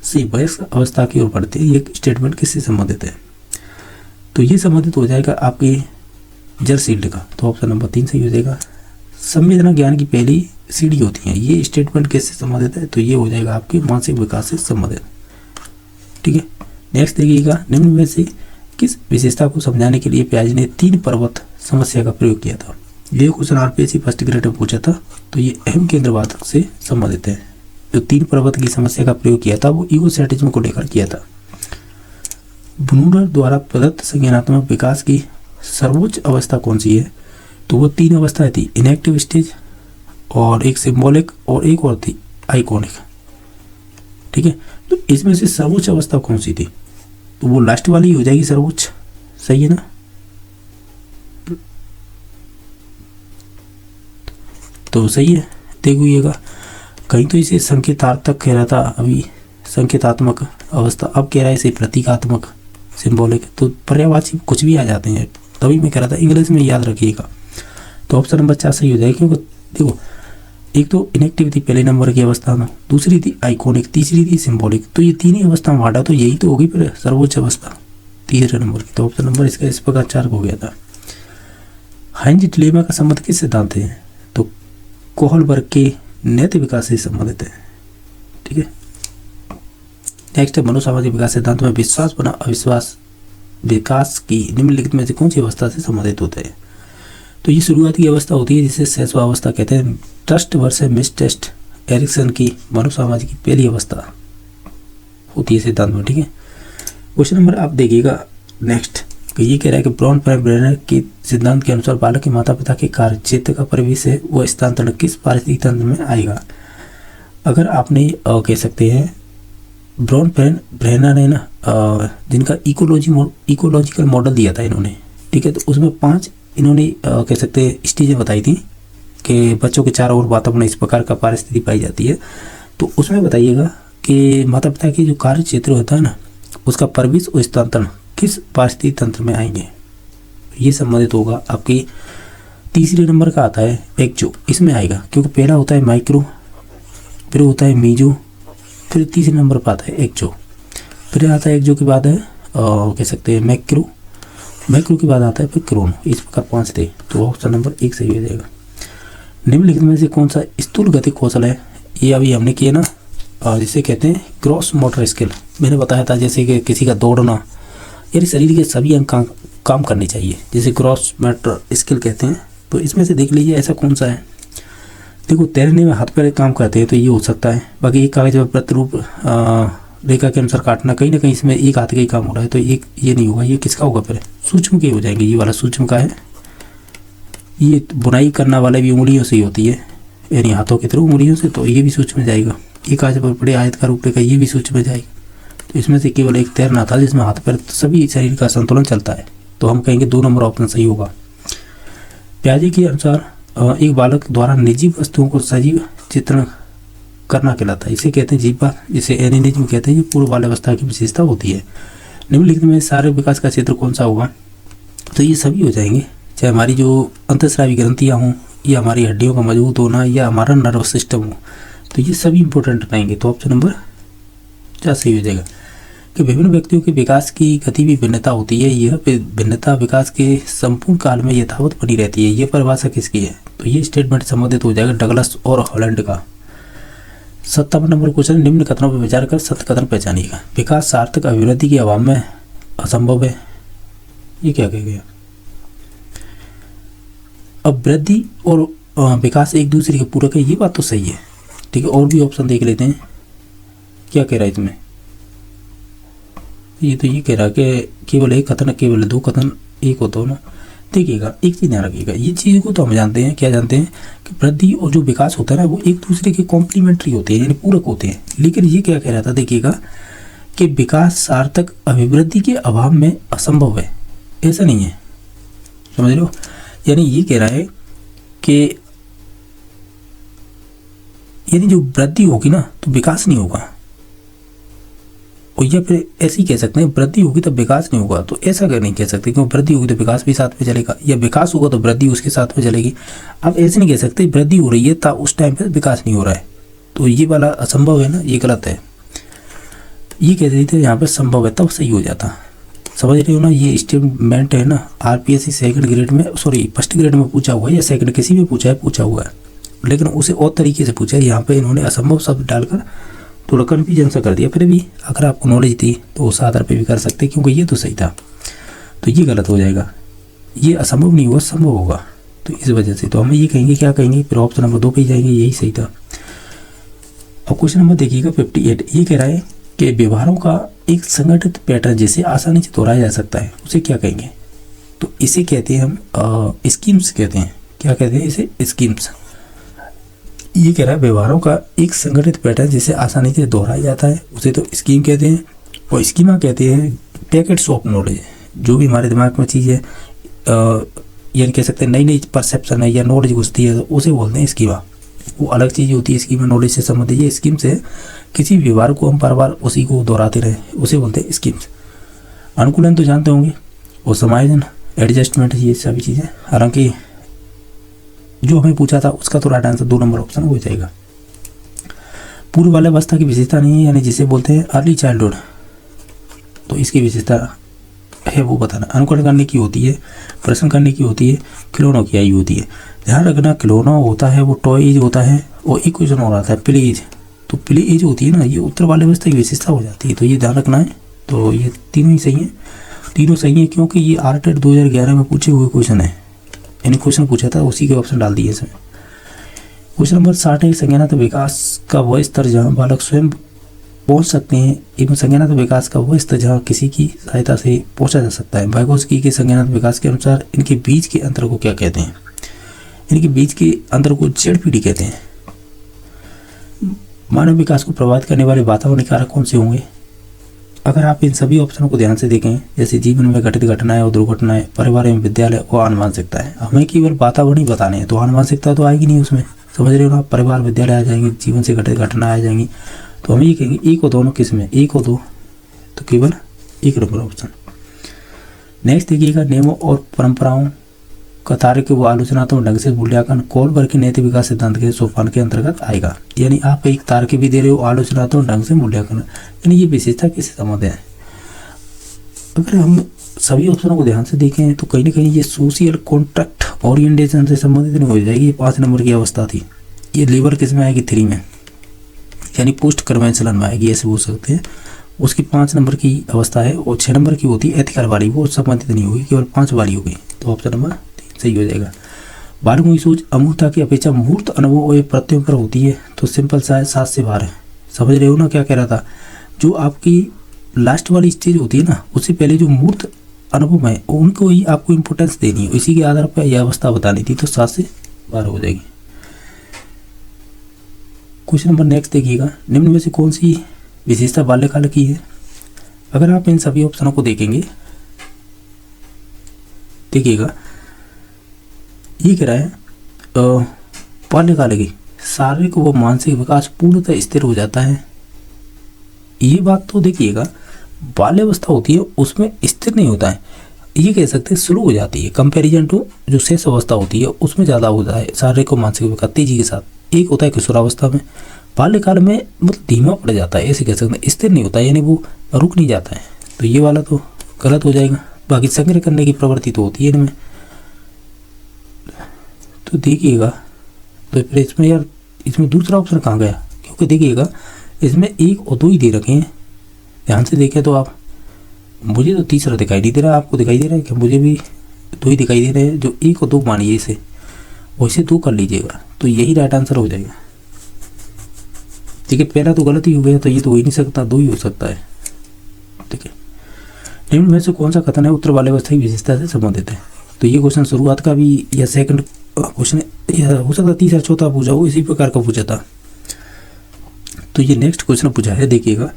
से वयस्क अवस्था की ओर बढ़ते हैं। ये स्टेटमेंट किससे संबंधित है? तो ये संबंधित हो जाएगा आपके जरसील्ड का। तो ऑप्शन नंबर 3 सही हो जाएगा। संवेदना ज्ञान की पहली सीढ़ी होती है, ये स्टेटमेंट किससे संबंधित है? तो ये हो जाएगा आपके मानसिक विकास से संबंधित, ठीक है। नेक्स्ट देखिएगा, निम्न में से किस विशेषता को समझाने के लिए प्याजे ने 3 पर्वत समस्या का प्रयोग किया था? ये क्वेश्चन आरपीएससी फर्स्ट ग्रेड में पूछा था। तो ये अहम केंद्रवाद से संबंधित है। जो 3 पर्वत की समस्या का प्रयोग किया था वो ईगोसेंट्रिज्म को लेकर किया था। ब्रूनर द्वारा प्रदत्त संज्ञानात्मक विकास की सर्वोच्च अवस्था कौन सी है? तो वो 3 अवस्थाएं थी, इनएक्टिव स्टेज और एक सिंबॉलिक और एक और थी आइकॉनिक, ठीक है। तो इसमें से सर्वोच्च अवस्था कौन सी थी? तो वो लास्ट वाली हो जाएगी सर्वोच्च, सही है ना। तो सही है, देखिएगा कहीं तो इसे संकेतात्मक कह रहा था अभी, संकेतात्मक अवस्था, अब कह रहा है इसे प्रतीकात्मक, सिंबॉलिक। तो पर्यायवाची कुछ भी आ जाते हैं, तभी मैं कह रहा था इंग्लिश में याद रखिएगा। तो ऑप्शन नंबर 4 सही हो जाएगा, क्योंकि देखो एक तो इनएक्टिव थी पहले नंबर की अवस्था में, दूसरी थी आइकॉनिक, तीसरी थी सिंबॉलिक। तो ये 3 ही अवस्था में बांटा, तो यही तो होगी फिर सर्वोच्च अवस्था तीसरे नंबर की। तो ऑप्शन नंबर इसका इस प्रकार 4 हो गया था। हाइंज डिलेमा का संबंध किस सिद्धांत है? तो कोहलबर्ग के नैतिक विकास से संबंधित है, ठीक है। नेक्स्ट है, मनोसामाजिक विकास सिद्धांत में विश्वास बना अविश्वास विकास की निम्नलिखित में से कौन सी अवस्था से संबंधित होता है? तो ये शुरुआती अवस्था होती है जिसे शैशवावस्था कहते हैं। ट्रस्ट वर्सेस मिसट्रस्ट एरिक्सन की मनोसामाजिक की पहली अवस्था होती है सिद्धांत में, ठीक है। क्वेश्चन नंबर आप देखिएगा नेक्स्ट, तो ये कह रहा है कि ब्रॉन के सिद्धांत के अनुसार बालक के माता पिता के कार्य क्षेत्र का परिवेश है वह स्थानांतरण किस पारिस्थितिक तंत्र में आएगा। अगर आपने कह सकते हैं ब्रॉन ब्रेनर ने ना जिनका इकोलॉजिकल मॉडल दिया था इन्होंने, ठीक है, तो उसमें 5 इन्होंने कह सकते हैं स्टेजें बताई थी कि बच्चों के चारों ओर वातावरण इस प्रकार का पारिस्थिति पाई जाती है। तो उसमें बताइएगा कि माता पिता के जो कार्य क्षेत्र होता है ना उसका परिवेश और स्थानांतरण किस पारिस्थितिक तंत्र में आएंगे, ये संबंधित होगा आपकी तीसरे नंबर का आता है एक्जो, इसमें आएगा क्योंकि पहला होता है माइक्रो, फिर होता है मीजो, फिर तीसरे नंबर पर आता है एक्जो, फिर आता है एक्जो के बाद है कह सकते हैं मैक्रो के बाद आता है फिर क्रोनो। इस प्रकार 5 थे, तो ऑप्शन नंबर 1 सही हो जाएगा। निम्नलिखित में से कौन सा स्थूल गति कौशल है, ये अभी हमने किया ना, जिसे कहते हैं ग्रॉस मोटर स्किल। मैंने बताया था जैसे कि किसी का दौड़ना, यानी शरीर के सभी अंग काम करने चाहिए, जिसे ग्रॉस मोटर स्किल कहते हैं। तो इसमें से देख लीजिए ऐसा कौन सा है। देखो तैरने में हाथ पैर काम करते हैं तो ये हो सकता है, बाकी एक कागज पर प्रतिरूप रेखा के अनुसार काटना, कहीं ना कहीं इसमें एक हाथ का ही काम हो रहा है, तो एक ये नहीं होगा, ये किसका होगा फिर सूक्ष्म के हो जाएंगे। ये वाला सूक्ष्म का है, ये बुनाई करने वाला भी उंगलियों से ही होती है, यानी हाथों के थ्रू उंगलियों से, तो ये भी सूक्ष्म में जाएगा। ये कागज पर बड़े आयतकार रूपरेखा, ये भी सूक्ष्म में जाएगा। तो इसमें से केवल एक तैरना था जिसमें हाथ पैर सभी शरीर का संतुलन चलता है, तो हम कहेंगे 2 नंबर ऑप्शन सही होगा। प्याजे के अनुसार एक बालक द्वारा निजी वस्तुओं को सजीव चित्रण करना कहलाता है, इसे कहते हैं जीवा, जिसे एनिनिज्म कहते हैं। ये पूर्व बाल्यावस्था की विशेषता होती है। निम्नलिखित में शारीरिक विकास का क्षेत्र कौन सा होगा, तो ये सभी हो जाएंगे, चाहे हमारी जो अंतःस्रावी ग्रंथियाँ हों या हमारी हड्डियों का मजबूत होना या हमारा नर्वस सिस्टम हो, तो ये सभी इंपॉर्टेंट रहेंगे। तो ऑप्शन नंबर 4 सही हो जाएगा। कि विभिन्न व्यक्तियों के विकास की गति भी भिन्नता होती है, यह भिन्नता विकास के संपूर्ण काल में यथावत बनी रहती है, ये परिभाषा किसकी है, तो ये स्टेटमेंट संबंधित हो जाएगा डगलस और हॉलैंड का। 57 नंबर क्वेश्चन, निम्न कथनों पर विचार कर सत्य कथन पहचानिएगा। विकास सार्थक अभिवृद्धि के अभाव में असंभव है, ये क्या कह गया। अब वृद्धि और विकास एक दूसरे के पूरक है, ये बात तो सही है, ठीक है। और भी ऑप्शन देख लेते हैं, क्या कह रहा है इसमें। ये तो ये कह रहा है कि केवल एक कथन, केवल 2 कथन एक होता हो ना। देखिएगा एक चीज़ ध्यान रखिएगा, ये चीज़ को तो हम जानते हैं, क्या जानते हैं कि वृद्धि और जो विकास होता है ना वो एक दूसरे के कॉम्प्लीमेंट्री होते हैं, यानी पूरक होते हैं। लेकिन ये क्या कह रहा था, देखिएगा कि विकास सार्थक अभिवृद्धि के अभाव में असंभव है, ऐसा नहीं है, समझ लो। यानी ये कह रहा है कि यानी जो वृद्धि होगी ना तो विकास नहीं होगा, और या फिर ऐसे ही कह सकते हैं वृद्धि होगी तो विकास नहीं होगा, तो ऐसा नहीं कह सकते क्योंकि वृद्धि होगी तो विकास भी साथ में चलेगा, या विकास होगा तो वृद्धि उसके साथ में चलेगी। अब ऐसे नहीं कह सकते वृद्धि हो रही है तो उस टाइम पे विकास नहीं हो रहा है, तो ये वाला असंभव है ना, ये गलत है। ये कह रही थे यहाँ पे संभव है तब सही हो जाता, समझ रहे हो ना। ये स्टेटमेंट है ना RPSC सेकंड ग्रेड में, सॉरी फर्स्ट ग्रेड में पूछा हुआ है या सेकंड किसी भी पूछा हुआ है, लेकिन उसे और तरीके से पूछा है। यहाँ पे इन्होंने असंभव शब्द डालकर थोड़ा कन्फ्यूजन सा कर दिया। फिर भी अगर आपको नॉलेज थी तो उस आधार पे भी कर सकते, क्योंकि ये तो सही था, तो ये गलत हो जाएगा। ये असंभव नहीं हुआ, संभव होगा, तो इस वजह से तो हम ये कहेंगे, क्या कहेंगे, फिर ऑप्शन नंबर 2 पे ही जाएंगे, यही सही था। और क्वेश्चन नंबर देखिएगा 58, ये कह रहा है कि व्यवहारों का एक संगठित पैटर्न जिसे आसानी से दोहराया जा सकता है उसे क्या कहेंगे, तो इसे कहते हैं हम स्कीम्स कहते हैं। क्या कहते हैं इसे, स्कीम्स। ये कह रहा है व्यवहारों का एक संगठित पैटर्न जिसे आसानी से दोहराया जाता है उसे तो स्कीम कहते हैं, और स्कीमा कहते हैं पैकेट्स ऑफ नॉलेज, जो भी हमारे दिमाग में चीज़ है, यानी कह सकते हैं नई नई परसेप्शन है या नॉलेज घुसती है तो उसे बोलते हैं स्कीमा। वो अलग चीज़ होती है, स्कीमा नॉलेज से संबंधित। ये स्कीम से किसी व्यवहार को हम बार बार उसी को दोहराते रहे, उसे बोलते हैं स्कीम्स। अनुकूलन तो जानते होंगे, और समायोजन, एडजस्टमेंट, ये सभी चीज़ें। हालांकि जो हमें पूछा था उसका तो राइट आंसर 2 नंबर ऑप्शन हो जाएगा। पूर्व बाल्यावस्था की विशेषता नहीं है, यानी जिसे बोलते हैं अर्ली चाइल्डहुड, तो इसकी विशेषता है वो बताना। अनुकरण करने की होती है, प्रश्न करने की होती है, खिलौनों की आयु होती है। ध्यान रखना खिलौना होता है वो टॉय एज होता है, और इक्वेशन हो रहा था प्ले एज, तो प्ले एज होती है ना ये उत्तर बाल्यावस्था की विशेषता हो जाती है, तो ये ध्यान रखना है। तो ये तीनों ही सही हैं, तीनों सही है, क्योंकि ये RTET 2011 में पूछे हुए क्वेश्चन है, यानी क्वेश्चन पूछा था उसी के ऑप्शन डाल दिए इसमें। क्वेश्चन नंबर 60 है, संज्ञानात्मक विकास का वह स्तर जहाँ बालक स्वयं पहुंच सकते हैं एवं संज्ञानात्मक विकास का वह स्तर जहाँ किसी की सहायता से पहुंचा जा सकता है। वाइगोत्स्की के संज्ञानात्मक विकास के अनुसार इनके बीच के अंतर को क्या कहते हैं? इनके बीच के अंतर को ZPD कहते हैं। मानव विकास को प्रभावित करने वाले वातावरणीय कारक कौन से होंगे? अगर आप इन सभी ऑप्शनों को ध्यान से देखें, जैसे जीवन में घटित घटनाएं और दुर्घटनाएं, परिवार एवं विद्यालय और आनुवंशिकता है, हमें केवल वातावरण ही बताने हैं, तो आनुवंशिकता तो आएगी नहीं उसमें, समझ रहे हो ना? परिवार विद्यालय आ जाएंगे, जीवन से घटित घटनाएं आ जाएंगी, तो हम ये कहेंगे एक और दोनों किस में, एक और दो, तो केवल एक नंबर ऑप्शन। नेक्स्ट देखिएगा, नियमों और परंपराओं का तार्किक व आलोचनात्मक ढंग से मूल्यांकन कोलबर्ग के नैतिक विकास सिद्धांत के सोपान के अंतर्गत आएगा। यानी आप एक तार्किक भी दे रहे हो, आलोचनात्मक ढंग से मूल्यांकन, यानी ये विशेषता किससे संबंध है? अगर हम सभी ऑप्शनों को ध्यान से देखें तो कहीं ना कहीं ये सोशल कॉन्ट्रैक्ट ओरिएंटेशन से संबंधित नहीं हो जाएगी। ये 5 नंबर की अवस्था थी, ये लेबर किस में आएगी? 3 में, यानी पोस्ट कन्वेंशनल में आएगी, ऐसे बोल सकते हैं। उसकी 5 नंबर की अवस्था है और 6 नंबर की होती है एथिकल वाली, वो संबंधित नहीं होगी, केवल 5 वाली होगी, तो ऑप्शन नंबर 3 सही हो जाएगा। बालकों की सोच अमूर्तता की अपेक्षा मूर्त अनुभव और प्रत्ययों पर होती है, तो सिंपल सा है 7 से 12। समझ रहे हो ना क्या कह रहा था? जो आपकी लास्ट वाली स्टेज होती है ना, उससे पहले जो मूर्त अनुभव है उनको ही आपको इम्पोर्टेंस देनी है, इसी के आधार पर यह अवस्था बतानी थी, तो 7 से 12 हो जाएगी। क्वेश्चन नंबर नेक्स्ट देखिएगा, निम्न में से कौन सी विशेषता बाल्यकाल की है? अगर आप इन सभी ऑप्शनों को देखेंगे, देखिएगा ये कह रहा है बाल्यकाल की शारीरिक व मानसिक विकास पूर्णतः स्थिर हो जाता है। ये बात तो देखिएगा, बाल्यावस्था होती है उसमें स्थिर नहीं होता है, ये कह सकते हैं स्लो हो जाती है, कंपैरिजन टू जो शेष अवस्था होती है उसमें ज़्यादा होता है शारीरिक और मानसिक विकास तेजी के साथ। एक होता है किशोरावस्था में, बाल्यकाल में मतलब धीमा पड़ जाता है, ऐसे कह सकते हैं, स्थिर नहीं होता है, यानी वो रुक नहीं जाता है, तो ये वाला तो गलत हो जाएगा। बाकी संग्रह करने की प्रवृत्ति तो होती है इनमें, तो देखिएगा, तो फिर इसमें यार इसमें दूसरा ऑप्शन कहाँ गया? क्योंकि देखिएगा इसमें 1 और 2 ही दे रखे हैं, ध्यान से देखें तो आप, मुझे तो तीसरा दिखाई नहीं दे रहा, आपको दिखाई दे रहा है कि? मुझे भी 2 ही दिखाई दे रहे हैं, जो 1 और 2 मानिए इसे, वैसे 2 कर लीजिएगा, तो यही राइट आंसर हो जाएगा। ठीक है, पहला तो गलत ही हो गया, तो ये तो हो ही नहीं सकता, 2 ही हो सकता है। ठीक है, निम्न में से कौन सा कथन है उत्तर बाल्यावस्था की विशेषता से संबंधित है? तो ये क्वेश्चन शुरुआत का भी या सेकंड क्वेश्चन हो सकता, तीसरा चौथा पूछा हो, इसी प्रकार का पूछा था। तो ये नेक्स्ट क्वेश्चन पूछा है, देखिएगा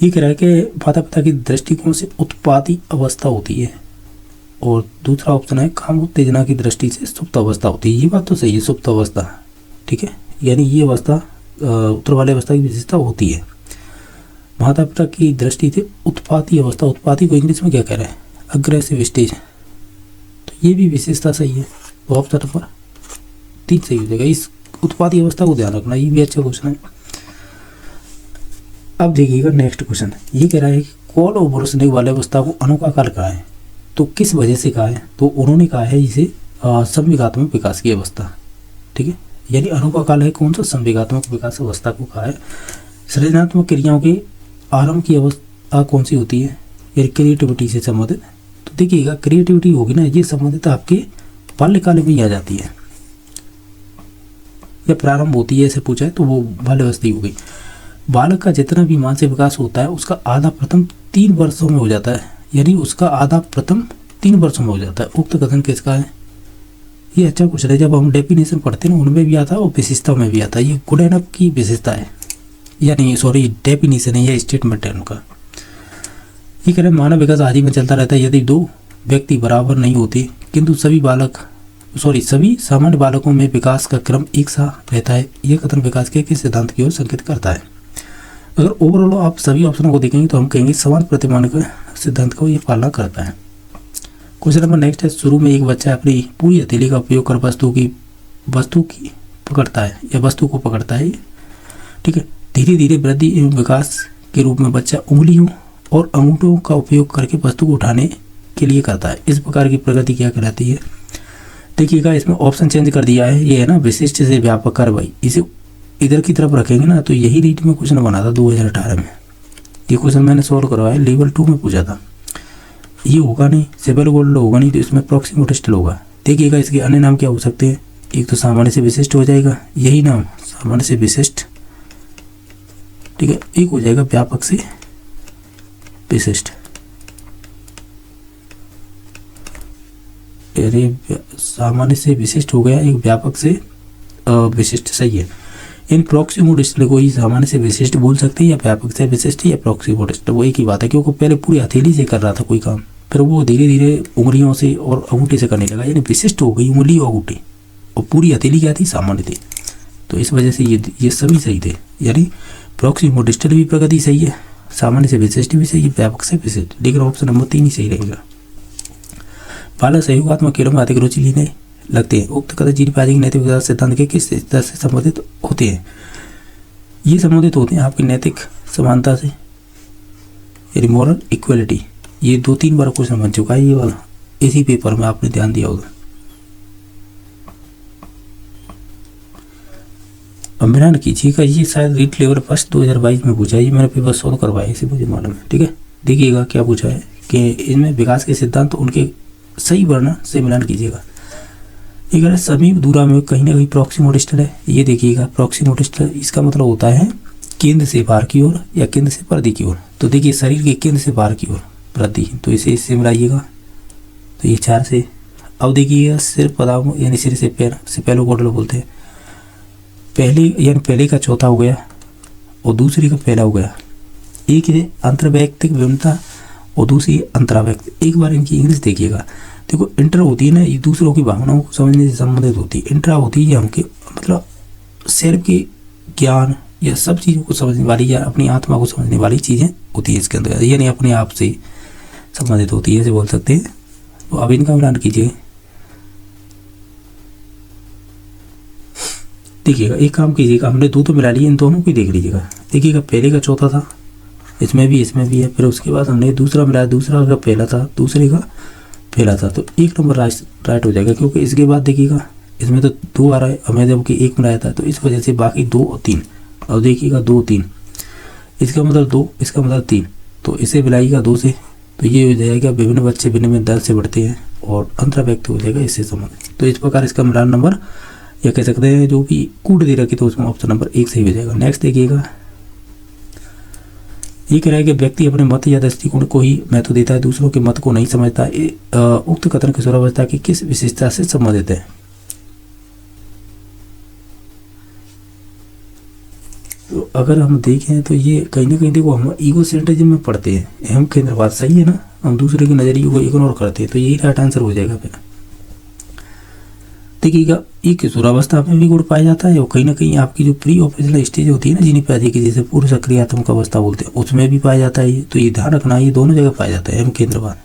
ये कह रहा है कि माता पिता की दृष्टिकोण से उत्पाती अवस्था होती है, और दूसरा ऑप्शन है काम उत्तेजना की दृष्टि से सुप्त अवस्था होती है। ये बात तो सही है, सुप्त अवस्था, ठीक है, यानी ये अवस्था उत्तर वाली अवस्था की विशेषता होती है। माता पिता की दृष्टि से उत्पाती अवस्था, उत्पाती को इंग्लिश में क्या कह रहा है? अग्रेसिव स्टेज, तो ये भी विशेषता सही है, तो ऑप्शन नंबर 3 सही हो जाएगा। इस उत्पाती अवस्था को ध्यान रखना, ये भी अच्छा क्वेश्चन है। अब देखिएगा नेक्स्ट क्वेश्चन, ये कह रहा है कि कॉल और बरसने वाले अवस्था को अनोखा काल कहा है, तो किस वजह से कहा है? तो उन्होंने कहा है इसे संवेगात्मक विकास की अवस्था, ठीक है, यानी अनोखा काल है कौन सा? संवेगात्मक विकास अवस्था को कहा है। सृजनात्मक क्रियाओं के आरंभ की अवस्था कौन सी होती है? यानी क्रिएटिविटी से संबंधित, तो देखिएगा क्रिएटिविटी होगी ना, ये संबंधित आपके बाल्यकाल में ही आ जाती है, या प्रारंभ होती है, ऐसे पूछा है तो वो बाल्यावस्था ही हो गई। बालक का जितना भी मानसिक विकास होता है उसका आधा प्रथम 3 वर्षों में हो जाता है, यानी उसका आधा प्रथम 3 वर्षों में हो जाता है। उक्त कथन किसका है? ये अच्छा कुछ है, जब हम डेफिनेशन पढ़ते हैं उनमें भी आता है और विशेषता में भी आता है। ये गुड एनफ की विशेषता है, यानी सॉरी डेफिनेशन है, यह स्टेटमेंट है उनका। ये कह रहे मानव विकास आदि में चलता रहता है यदि 2 व्यक्ति बराबर नहीं होते, किंतु सभी सामान्य बालकों में विकास का क्रम एक सा रहता है। यह कथन विकास के किस सिद्धांत की ओर संकेत करता है? अगर ओवरऑल आप सभी ऑप्शनों को देखेंगे तो हम कहेंगे समान प्रतिमान के सिद्धांत को यह पालना करता है। क्वेश्चन नंबर नेक्स्ट है, शुरू में एक बच्चा अपनी पूरी हथेली का उपयोग कर वस्तु की पकड़ता है या वस्तु को पकड़ता है, ठीक है। धीरे धीरे वृद्धि एवं विकास के रूप में बच्चा उंगलियों और अंगूठों का उपयोग करके वस्तु को उठाने के लिए करता है। इस प्रकार की प्रगति क्या कहलाती है? देखिएगा इसमें ऑप्शन चेंज कर दिया है, ये है ना विशिष्ट से व्यापक कार्रवाई, इसे इधर की तरफ रखेंगे ना तो यही रीट में क्वेश्चन बना था 2018 में। ये क्वेश्चन मैंने सॉल्व करवाया, लेवल 2 में पूछा था। ये होगा नहीं, सेबल गोल्ड होगा नहीं, तो इसमें प्रॉक्सिमो टेस्ट होगा। देखिएगा इसके अन्य नाम क्या हो सकते हैं? एक तो सामान्य से विशिष्ट हो जाएगा, यही नाम सामान्य से विशिष्ट, ठीक है। एक हो जाएगा व्यापक से विशिष्ट, अरे सामान्य से विशिष्ट हो गया, एक व्यापक से विशिष्ट, सही है। इन प्रॉक्सिमो डिस्टल को ही सामान्य से विशिष्ट बोल सकते हैं या व्यापक से विशिष्ट या प्रॉक्सिमो डिस्टल, वो एक ही बात है, क्योंकि पहले पूरी हथेली से कर रहा था कोई काम, फिर वो धीरे धीरे उंगलियों से और अंगूठे से करने लगा, यानी विशिष्ट हो गई उंगली और अंगूठे, और पूरी हथेली क्या थी, सामान्य थी। तो इस वजह से ये सभी सही थे, यानी प्रॉक्सिमो डिस्टल भी प्रगति सही है, सामान्य से विशिष्ट भी सही है, व्यापक से विशिष्ट, लेकिन ऑप्शन नंबर 3 ही सही रहेगा। बालक सहयोगात्मक खेलों में अधिक रुचि लेने लगते हैं। उक्त कथन जीन पाजी नैतिक विकास सिद्धांत के किस तरह से संबंधित होते हैं? ये संबंधित होते हैं आपकी नैतिक समानता से, यानी मॉरल इक्वलिटी। ये 2-3 बार क्वेश्चन बन चुका है ये वाला, इसी पेपर में आपने ध्यान दिया होगा। अब मिलान कीजिएगा, ये शायद रीट लेवल फर्स्ट 2022 में पूछा है, ये मैंने पेपर सॉल्व करवाया, इसे मुझे मालूम है, ठीक है। देखिएगा क्या पूछा है कि इनमें विकास के सिद्धांत उनके सही वर्णन से मिलान कीजिएगा। एक है समीप दूरा में कहीं ना कहीं प्रॉक्सिमो डिस्टल है, ये देखिएगा प्रॉक्सिमो डिस्टल, इसका मतलब होता है केंद्र से बाहर की ओर या केंद्र से परिधि की ओर। तो देखिए शरीर के केंद्र से बाहर की ओर परिधि, तो इसे इससे मिलाइएगा, तो ये 4 से। अब देखिएगा सिर पदाम यानी सिर से पैर से पहले कोडल बोलते हैं, पहले यानी पहले का चौथा हो गया और दूसरे का पहला हो गया। एक है अंतर्वैयक्तिक विभिन्नता और दूसरी अंतरावैयक्तिक। एक बार इनकी इंग्लिश देखिएगा, देखो इंटर होती है ना, ये दूसरों की भावनाओं को समझने से संबंधित होती है। इंट्रा होती है हमके मतलब सेल्फ के ज्ञान या सब चीज़ों को समझने वाली या अपनी आत्मा को समझने वाली चीज़ें होती है इसके अंदर, यानी अपने आप से संबंधित होती है, ऐसे बोल सकते हैं। तो अब इनका मिलान कीजिए, देखिएगा एक काम कीजिएगा, हमने दो तो मिला लिए, इन दोनों को ही देख लीजिएगा। देखिएगा पहले का चौथा था, इसमें भी है, फिर उसके बाद हमने दूसरा मिलाया, दूसरा का पहला था, दूसरे का पहला था, तो 1 नंबर राइट हो जाएगा। क्योंकि इसके बाद देखिएगा इसमें तो 2 आ रहा है, हमें जबकि 1 मिलाया था, तो इस वजह से बाकी 2 और 3। अब देखिएगा 2 3, इसका मतलब 2, इसका मतलब 3, तो इसे मिलाइएगा 2 से, तो ये हो जाएगा विभिन्न बच्चे भिन्न दर से बढ़ते हैं और अंतराव्यक्त हो जाएगा इससे संबंधित। तो इस प्रकार इसका मिलान नंबर या कह सकते हैं जो भी कूट दे रखी, तो उसमें ऑप्शन नंबर 1 सही हो जाएगा। नेक्स्ट देखिएगा, ये कह रहा है कि व्यक्ति अपने मत या दृष्टिकोण को ही महत्व देता है, दूसरों के मत को नहीं समझता। उक्त कथन किशोरावस्था की किस विशेषता से संबंधित है? तो अगर हम देखें तो ये कहीं ना कहीं देखो हम ईगोसेंट्रिज्म में पढ़ते हैं, अहम केंद्रवाद, सही है ना, हम दूसरे के नजरिए को इग्नोर करते हैं, तो यही राइट आंसर हो जाएगा। फिर देखिएगा ये किशोरावस्था में भी गुण पाया जाता है और कहीं ना कहीं आपकी जो प्री ऑपरेशनल स्टेज होती है ना जिन्हें पैदे की, जैसे पूर्व सक्रियात्मक अवस्था बोलते हैं, उसमें भी पाया जाता है। तो ये ध्यान रखना, ये दोनों जगह पाया जाता है अहम केंद्रवाद।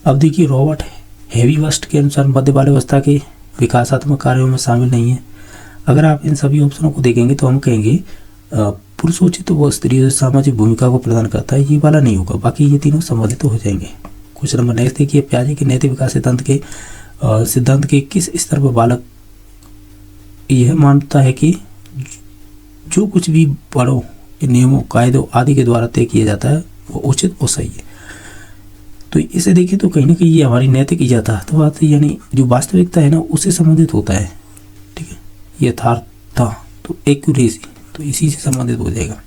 अब देखिए रॉबर्ट हेवीवेस्ट के अनुसार मध्य बाल्यावस्था के विकासात्मक कार्यों में शामिल नहीं है। अगर आप इन सभी ऑप्शनों को देखेंगे तो हम कहेंगे पुरुषोचित व स्त्री सामाजिक भूमिका को प्रदान करता है, ये वाला नहीं होगा, बाकी ये तीनों संबंधित हो जाएंगे। क्वेश्चन नंबर नेक्स्ट देखिए, प्याजे के नैतिक विकास सिद्धांत के किस स्तर पर बालक यह मानता है कि जो कुछ भी बड़ों नियमों कायदों आदि के द्वारा तय किया जाता है वो उचित और सही है। तो इसे देखें तो कहीं ना कहीं ये हमारी नैतिक यथार्थवाद यानी जो वास्तविकता है ना उससे संबंधित होता है, ठीक है। यथार्थता तो एक्यूरेसी, तो इसी से संबंधित हो जाएगा,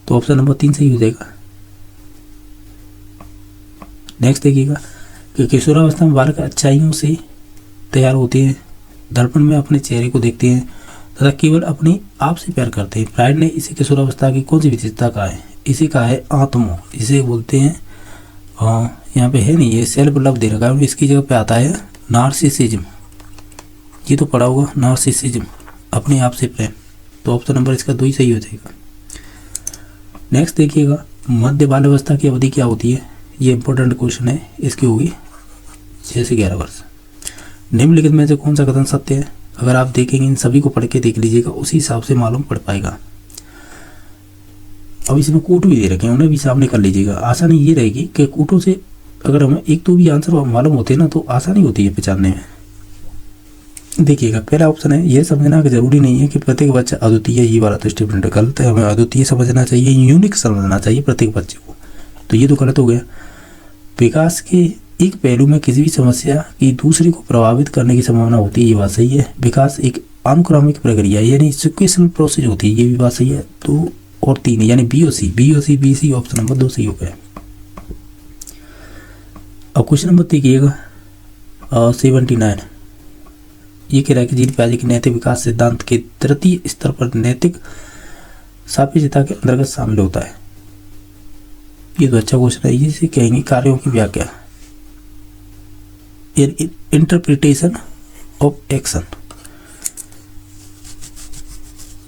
तो ऑप्शन नंबर 3 सही हो जाएगा। नेक्स्ट देखिएगा कि किशोरावस्था में बालक अच्छाइयों से तैयार होते हैं, दर्पण में अपने चेहरे को देखते हैं तथा केवल अपने आप से प्यार करते हैं। फ्राइड ने इसे किशोरावस्था की कौन सी विशेषता कहा है? इसे कहा है आत्मो, इसे बोलते हैं यहाँ पे है नहीं, ये सेल्फ लव दे रखा है, इसकी जगह पे आता है नार्सिसिज्म, ये तो पढ़ा होगा नार्सिसिज्म, अपने आप से प्रेम। तो ऑप्शन नंबर इसका 2 ही सही हो जाएगा। नेक्स्ट देखिएगा, मध्य बाल्यावस्था की अवधि क्या होती है? ये इंपॉर्टेंट क्वेश्चन है, इसकी होगी 6 से 11 वर्ष। निम्नलिखित में से कौन सा कथन सत्य है? अगर आप देखेंगे इन सभी को पढ़ के देख लीजिएगा, उसी हिसाब से मालूम पड़ पाएगा। अब इसमें कोट भी दे रखे हैं, उन्हें भी सामने कर लीजिएगा। आसानी ये रहेगी कि कोटों से अगर हमें एक तो भी आंसर मालूम होते हैं ना तो आसानी होती है पहचानने में। देखिएगा पहला ऑप्शन है, यह समझना कि जरूरी नहीं है कि प्रत्येक बच्चा अद्वितीय, ये वाला तो स्टेटमेंट गलत है, हमें अद्वितीय समझना चाहिए, यूनिक समझना चाहिए प्रत्येक बच्चे को, तो ये तो गलत हो गया। विकास के एक पहलू में किसी भी समस्या की दूसरे को प्रभावित करने की संभावना होती है, ये बात सही है। विकास एक अनुक्रमिक प्रक्रिया यानी सिक्वेशनल प्रोसेस होती है, ये भी बात सही है। 2 और 3 यानी BOC ऑप्शन नंबर 2 सही हो गया। अब क्वेश्चन नंबर देखिएगा 79, ये कह रहा है कि जीन पियाजे के नैतिक विकास सिद्धांत के तृतीय स्तर पर नैतिक सापेक्षता के अंतर्गत शामिल होता है। ये तो अच्छा क्वेश्चन है। इसे कहेंगे कार्यों की व्याख्या, इंटरप्रिटेशन ऑफ एक्शन।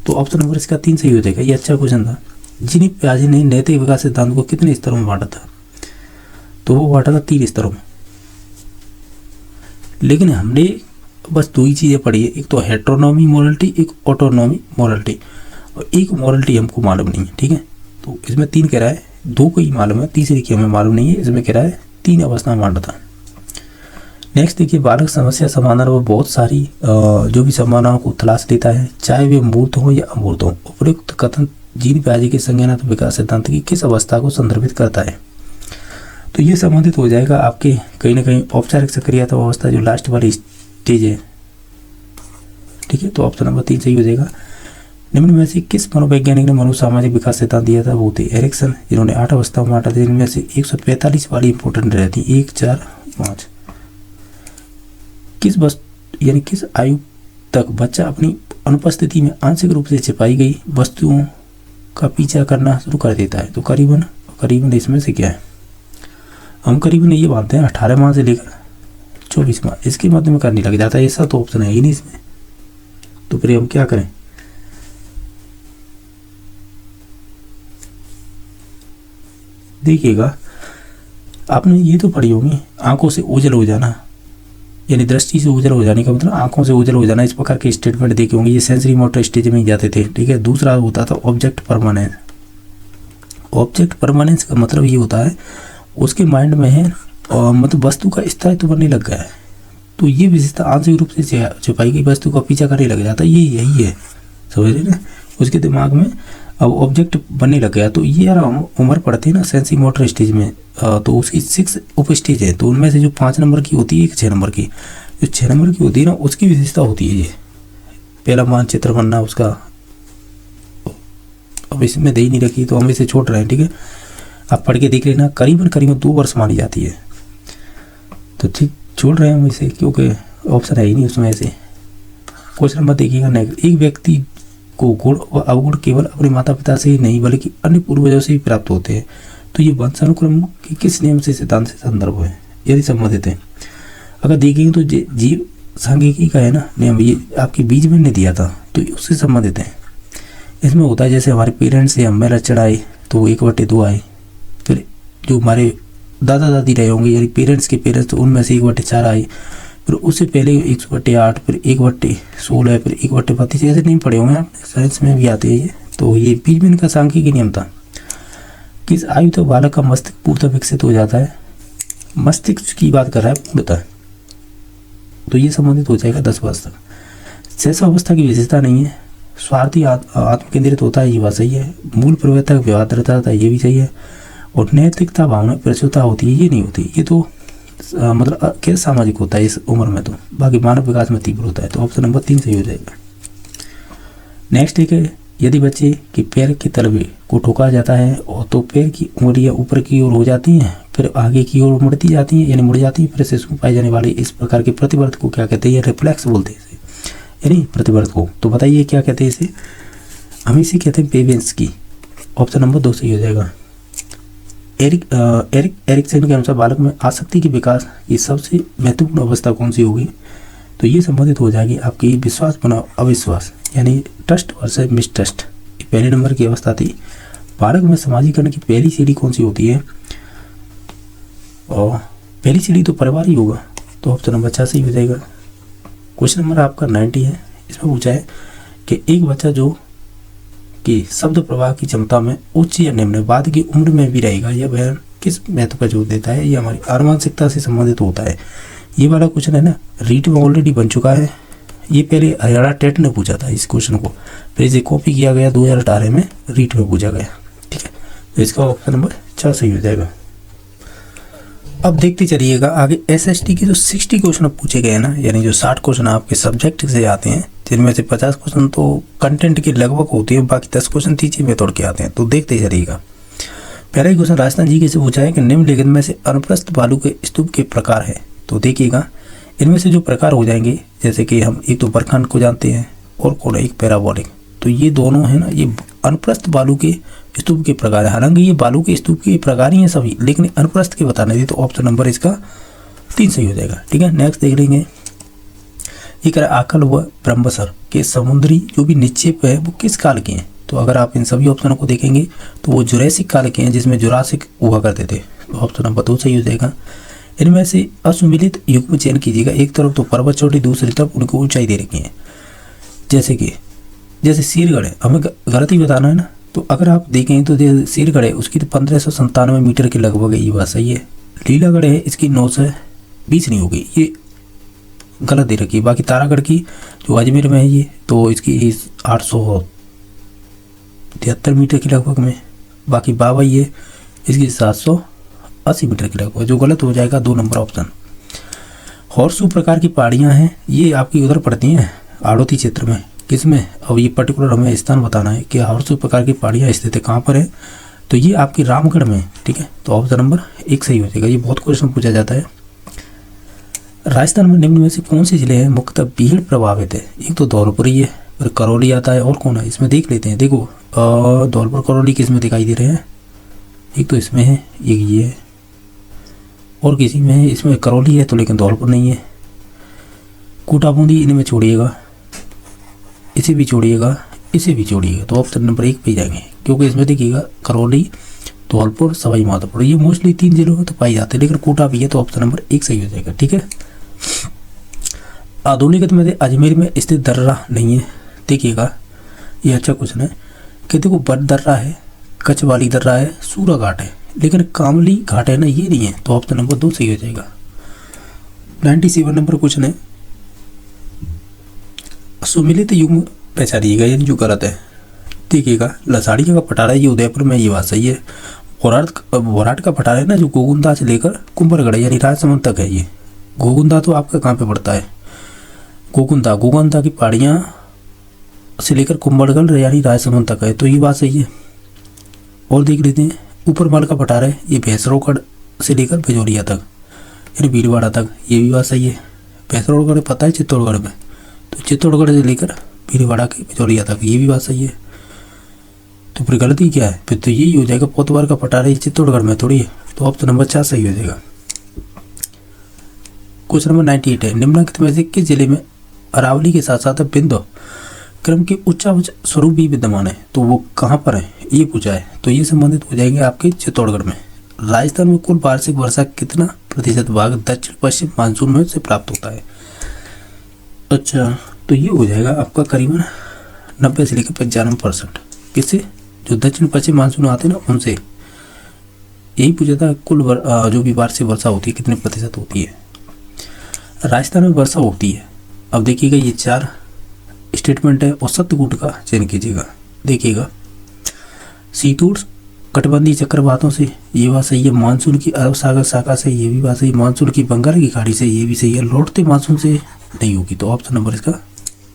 तो ऑप्शन नंबर इसका 3 सही हो जाएगा। ये अच्छा क्वेश्चन था। जीन पियाजे ने नैतिक विकास सिद्धांत को कितने स्तरों में बांटा था? तो वो बांटा था 3 स्तरों में, लेकिन हमने बस 2 ही चीज़ें पढ़ी है, एक तो हेटेरोनॉमी मोरलिटी, एक ऑटोनॉमी मोरलिटी, और एक मोरलिटी हमको मालूम नहीं है। ठीक है, तो इसमें 3 कह रहा है, 2 को ही मालूम है, तीसरी की हमें मालूम नहीं है। इसमें कह रहा है 3 अवस्था में बांटा था। नेक्स्ट देखिए, बालक समस्या समाधान में बहुत सारी जो भी संभावनाओं को तलाश लेता है, चाहे वे मूर्त हो या अमूर्त हो। उपयुक्त कथन जीन पियाजे के संज्ञानात्मक विकास सिद्धांत की किस अवस्था को संदर्भित करता है? तो ये संबंधित हो जाएगा आपके कहीं ना कहीं औपचारिक सक्रियता अवस्था, जो लास्ट वाली स्टेज है। ठीक है, तो ऑप्शन नंबर 3 सही हो जाएगा। निम्न में से किस मनोवैज्ञानिक ने मनोसामाजिक विकास सिद्धांत दिया था? वो थे एरिक्सन, जिन्होंने 8 अवस्था में बांटा था। इनमें से 145 वाली इंपॉर्टेंट रहती, 1, 4, 5। किस वस्तु यानी किस आयु तक बच्चा अपनी अनुपस्थिति में आंशिक रूप से छिपाई गई वस्तुओं का पीछा करना शुरू कर देता है? तो करीबन इसमें से क्या है? हम करीबन ये मानते हैं 18 माह से लेकर 24 माह, इसके मध्य में करने लग जाता है। ऐसा तो ऑप्शन है ही नहीं इसमें, तो फिर हम क्या करें? देखिएगा, आपने ये तो पढ़ी होगी, आंखों से ओझल हो जाना, यानी दृष्टि से ओझल हो जाने का मतलब आंखों से ओझल हो जाना। इस प्रकार के स्टेटमेंट देखे होंगे, ये सेंसरी मोटर स्टेज में ही जाते थे। ठीक है, दूसरा होता था ऑब्जेक्ट परमानेंस। ऑब्जेक्ट परमानेंस का मतलब ये होता है उसके माइंड में है और मतलब वस्तु का स्थायित्व बनने लग गया है, तो ये विशेषता आंशिक रूप से छुपाई गई वस्तु का पीछा करने लग जाता है। ये यही है, समझ रहे ना? उसके दिमाग में अब ऑब्जेक्ट बनने लग गया। तो ये यार हम उम्र पढ़ते हैं ना सेंसरी मोटर स्टेज में, तो उसकी 6 उप स्टेज है। तो उनमें से जो 5 नंबर की होती है, एक 6 नंबर की, जो 6 नंबर की होती है ना, उसकी विशेषता होती है ये पहला मानचित्र बनना उसका। अब इसमें दे ही नहीं रखी तो हम इसे छोड़ रहे हैं। ठीक है, आप पढ़ के देख लेना, करीबन 2 वर्ष मानी जाती है। तो ठीक छोड़ रहे हैं हम इसे, क्योंकि ऑप्शन है ही नहीं उसमें ऐसे। क्वेश्चन नंबर देखिएगा नेक्स्ट, एक व्यक्ति को गुण व अवगुण केवल अपने माता पिता से ही नहीं बल्कि अन्य पूर्वजों से भी प्राप्त होते हैं। तो ये वंशानुक्रम के किस नियम से सिद्धांत से संदर्भ है यदि संबंधित है? अगर देखेंगे तो जीव सांख्यिकी का है ना नियम, ये आपके बीज में ने दिया था, तो उससे संबंधित है। इसमें होता है जैसे हमारे पेरेंट्स से हम मेरा चढ़ाए तो 1/2 आए, फिर जो हमारे दादा दादी रहे होंगे यानी पेरेंट्स के पेरेंट्स, तो उनमें से 1/4 आए, फिर उससे पहले 1/8, फिर 1/16, फिर 1/32। ऐसे नहीं पढ़े होंगे आप, साइंस में भी आते हैं ये। तो ये बीजमैन का सांख्यिकी नियम था। किस आयु तक बालक का मस्तिष्क पूर्णतः विकसित हो जाता है? मस्तिष्क की बात कर रहा है पूर्णतः, तो ये संबंधित हो जाएगा 10 वर्ष तक। शैशवावस्था की विशेषता नहीं है, स्वार्थी आत्म केंद्रित होता है, ये बात सही है। मूल प्रवृत्ति तक व्यवहार रहता है, ये भी सही है। और नैतिकता भावना प्रचुरता होती है, ये नहीं होती। ये तो मतलब क्या सामाजिक होता है इस उम्र में, तो बाकी मानव विकास में तीव्र होता है। तो ऑप्शन नंबर 3 सही हो जाएगा। नेक्स्ट एक है, यदि बच्चे के पैर के तलवे को ठोका जाता है और तो पैर की उंगलियां ऊपर की ओर हो जाती हैं, फिर आगे की ओर मुड़ती जाती हैं, यानी मुड़ जाती हैं, फिर शिशु में पाए जाने वाले इस प्रकार के प्रतिवर्त को क्या कहते हैं? रिफ्लेक्स बोलते हैं इसे, यानी प्रतिवर्त को। तो बताइए क्या कहते हैं इसे? हम इसे कहते हैं पेवेंस्की। ऑप्शन नंबर 2 सही हो जाएगा। एरिक्सन के अनुसार बालक में आसक्ति के विकास की सबसे महत्वपूर्ण अवस्था कौन सी होगी? तो ये संबंधित हो जाएगी आपकी विश्वास बनाम अविश्वास, यानी ट्रस्ट वर्सेस मिसट्रस्ट। ये पहले नंबर की अवस्था थी। बालक में समाजीकरण की पहली सीढ़ी कौन सी होती है? और पहली सीढ़ी तो परिवार ही होगा, तो ऑप्शन नंबर 6 सही हो जाएगा। क्वेश्चन नंबर आपका 90 है। इसमें पूछा है कि एक बच्चा जो कि शब्द प्रवाह की क्षमता में उच्च या निम्न बाद की उम्र में भी रहेगा, यह वह किस महत्व का जोर देता है? ये हमारी आनुवंशिकता से संबंधित होता है। ये वाला क्वेश्चन है ना, रीट में ऑलरेडी बन चुका है। ये पहले हरियाणा टेट ने पूछा था इस क्वेश्चन को, फिर इसे कॉपी किया गया 2018 में, रीट में पूछा गया। ठीक है, तो इसका ऑप्शन नंबर 4 सही हो जाएगा। अब देखते चलिएगा आगे एसएसटी के जो 60 क्वेश्चन पूछे गए हैं ना, यानी जो 60 क्वेश्चन आपके सब्जेक्ट से आते हैं, जिनमें से 50 क्वेश्चन तो कंटेंट के लगभग होती है, बाकी 10 क्वेश्चन तीसरी में तोड़ के आते हैं, तो देखते चलिएगा। पहला ही क्वेश्चन राजस्थान जी के से पूछा है कि निम्नलिखित में से अनुप्रस्थ बालू के स्तूप के प्रकार है। तो देखिएगा इनमें से जो प्रकार हो जाएंगे, जैसे कि हम एक तो बरखंड को जानते हैं और कौन एक पैराबोलिक, तो ये दोनों है ना, ये अनुप्रस्थ बालू के स्तूप के प्रकार है। हालांकि ये बालू के स्तूप के प्रकार ही हैं सभी, लेकिन अनुप्रस्थ के बताने दी, तो ऑप्शन नंबर इसका 3 सही हो जाएगा। ठीक है, नेक्स्ट देख लेंगे। ये कह रहा है आकल व ब्रह्मसर के समुद्री जो भी निक्षेप है वो किस काल के हैं। तो अगर आप इन सभी ऑप्शनों को देखेंगे तो वो जुरासिक काल के हैं, जिसमें जुरासिक हुआ करते थे, तो ऑप्शन नंबर 2 सही हो जाएगा। इनमें से असुमिलित युग में चयन कीजिएगा। एक तरफ तो पर्वत चोटी, दूसरी तरफ उनकी ऊंचाई दे रखी है, जैसे सीरगढ़ है, हमें गलत ही बताना है ना। तो अगर आप देखें तो सीरगढ़ है उसकी तो 1597 मीटर के लगभग है, ये बात सही है। लीलागढ़ है इसकी 920 नहीं होगी, ये गलत दे रखी है। बाकी तारागढ़ की जो अजमेर में है ये, तो इसकी 873 मीटर के लगभग में। बाकी बाबई है इसकी 780 मीटर के लगभग, जो गलत हो जाएगा 2 नंबर ऑप्शन। हॉर्सू प्रकार की पहाड़ियाँ हैं, ये आपकी उधर पड़ती हैं आड़ोती क्षेत्र में, किसमें, अब ये पर्टिकुलर हमें स्थान बताना है कि हॉर्सू प्रकार की पहाड़ियाँ स्थित है कहाँ पर है। तो ये आपकी रामगढ़ में, ठीक है, तो ऑप्शन नंबर 1 सही हो जाएगा। ये बहुत क्वेश्चन पूछा जाता है। राजस्थान में निम्न में से कौन से जिले हैं मुख्यतः भीड़ प्रभावित है। एक तो धौलपुर है, फिर करौली आता है, और कौन है इसमें देख लेते हैं। देखो धौलपुर करौली किस में दिखाई दे रहे हैं, एक तो इसमें है, एक ये है, और किसी में है। इसमें करौली है तो लेकिन धौलपुर नहीं है। कोटा बूंदी इनमें छोड़िएगा, इसे भी छोड़िएगा, इसे भी छोड़िएगा, तो ऑप्शन नंबर 1 पे जाएंगे, क्योंकि इसमें देखिएगा करौली, धौलपुर, सवाई माधोपुर, ये मोस्टली 3 जिलों में तो पाई जाते हैं, लेकिन कोटा भी है, तो ऑप्शन नंबर 1 सही हो जाएगा। ठीक है, आधुनिक में अजमेर में स्थित दर्रा नहीं है। देखिएगा ये अच्छा क्वेश्चन है कि देखो बड़ दर्रा है, कच्छ वाली दर्रा है, सूरा घाट है, लेकिन कामली घाट है ना, ये नहीं है, तो ऑप्शन नंबर 2 सही हो जाएगा। 97 नंबर क्वेश्चन है सुमिलित युग पहचानिएगा, यानी जो गलत है। देखिएगा लसाड़ी का पटारा ये उदयपुर में, ये बात सही है। वोराट का पटारा है ना, जो गोगुंदा से लेकर कुंभरगढ़ यानी राजसमंद तक है। ये गोगुंदा तो आपका कहाँ पे पड़ता है, गोगुंदा की पहाड़ियाँ से लेकर कुंभरगढ़ यानी राजसमंद तक है, तो ये बात सही है। और देख लेते हैं ऊपरमल का पटारा है, ये भैंसरोगढ़ से लेकर भिजोरिया तक यानी भीलवाड़ा तक, ये भी बात सही है। भैंसरोगढ़ पता है चित्तौड़गढ़ में, तो चित्तौड़गढ़ से लेकर भीलवाड़ा के भिजोरिया तक, ये भी बात सही है। तो फिर गलती क्या है, फिर तो यही हो जाएगा, पोतवार का पटारा चित्तौड़गढ़ में थोड़ी है, तो ऑप्शन नंबर 4 सही हो जाएगा। क्वेश्चन नंबर 98 है निम्नलिखित में से किस जिले में अरावली के साथ साथ बिंदु क्रम के उच्चावच स्वरूप भी विद्यमान है, तो वो कहाँ पर है ये पूछा है। तो ये संबंधित हो जाएंगे आपके चित्तौड़गढ़ में। राजस्थान में कुल वार्षिक वर्षा कितना प्रतिशत भाग दक्षिण पश्चिम मानसून में से प्राप्त होता है। अच्छा, तो ये हो जाएगा आपका करीबन 90 से लेकर 95%। किससे, जो दक्षिण पश्चिम मानसून आते हैं ना, उनसे। यही पूछा था कुल जो भी वार्षिक वर्षा होती है कितने प्रतिशत होती है। राजस्थान में वर्षा होती है, अब देखिएगा ये 4 स्टेटमेंट है, और सत्यकूट का चयन कीजिएगा। देखिएगा शीतोष्ण कटिबंधीय चक्रवातों से, ये बात सही है। मानसून की अरब सागर शाखा से, ये भी बात सही। मानसून की बंगाल की खाड़ी से, ये भी सही है। लौटते मानसून से नहीं होगी, तो ऑप्शन नंबर इसका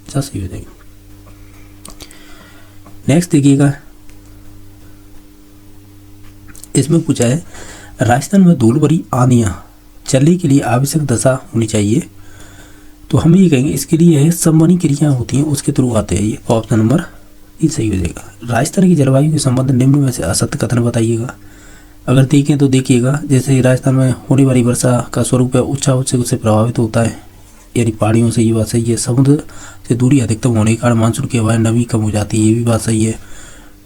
4 सही हो जाएगा। नेक्स्ट देखिएगा, इसमें पूछा है राजस्थान में धूल भरी आंधियाँ चलने के लिए आवश्यक दशा होनी चाहिए, तो हम ये कहेंगे इसके लिए है संवहनी क्रियाएं होती हैं, उसके थ्रू आते हैं ये, ऑप्शन नंबर 3 सही हो जाएगा। राजस्थान की जलवायु के संबंध निम्न में से असत्य कथन बताइएगा। अगर देखें तो देखिएगा, जैसे राजस्थान में होने वाली वर्षा का स्वरूप है उच्चावच से प्रभावित होता है, यानी पहाड़ियों से, ये बात सही है। समुद्र से दूरी अधिकतम होने के कारण मानसून की हवाएं नमी कम हो जाती है, ये भी बात सही है।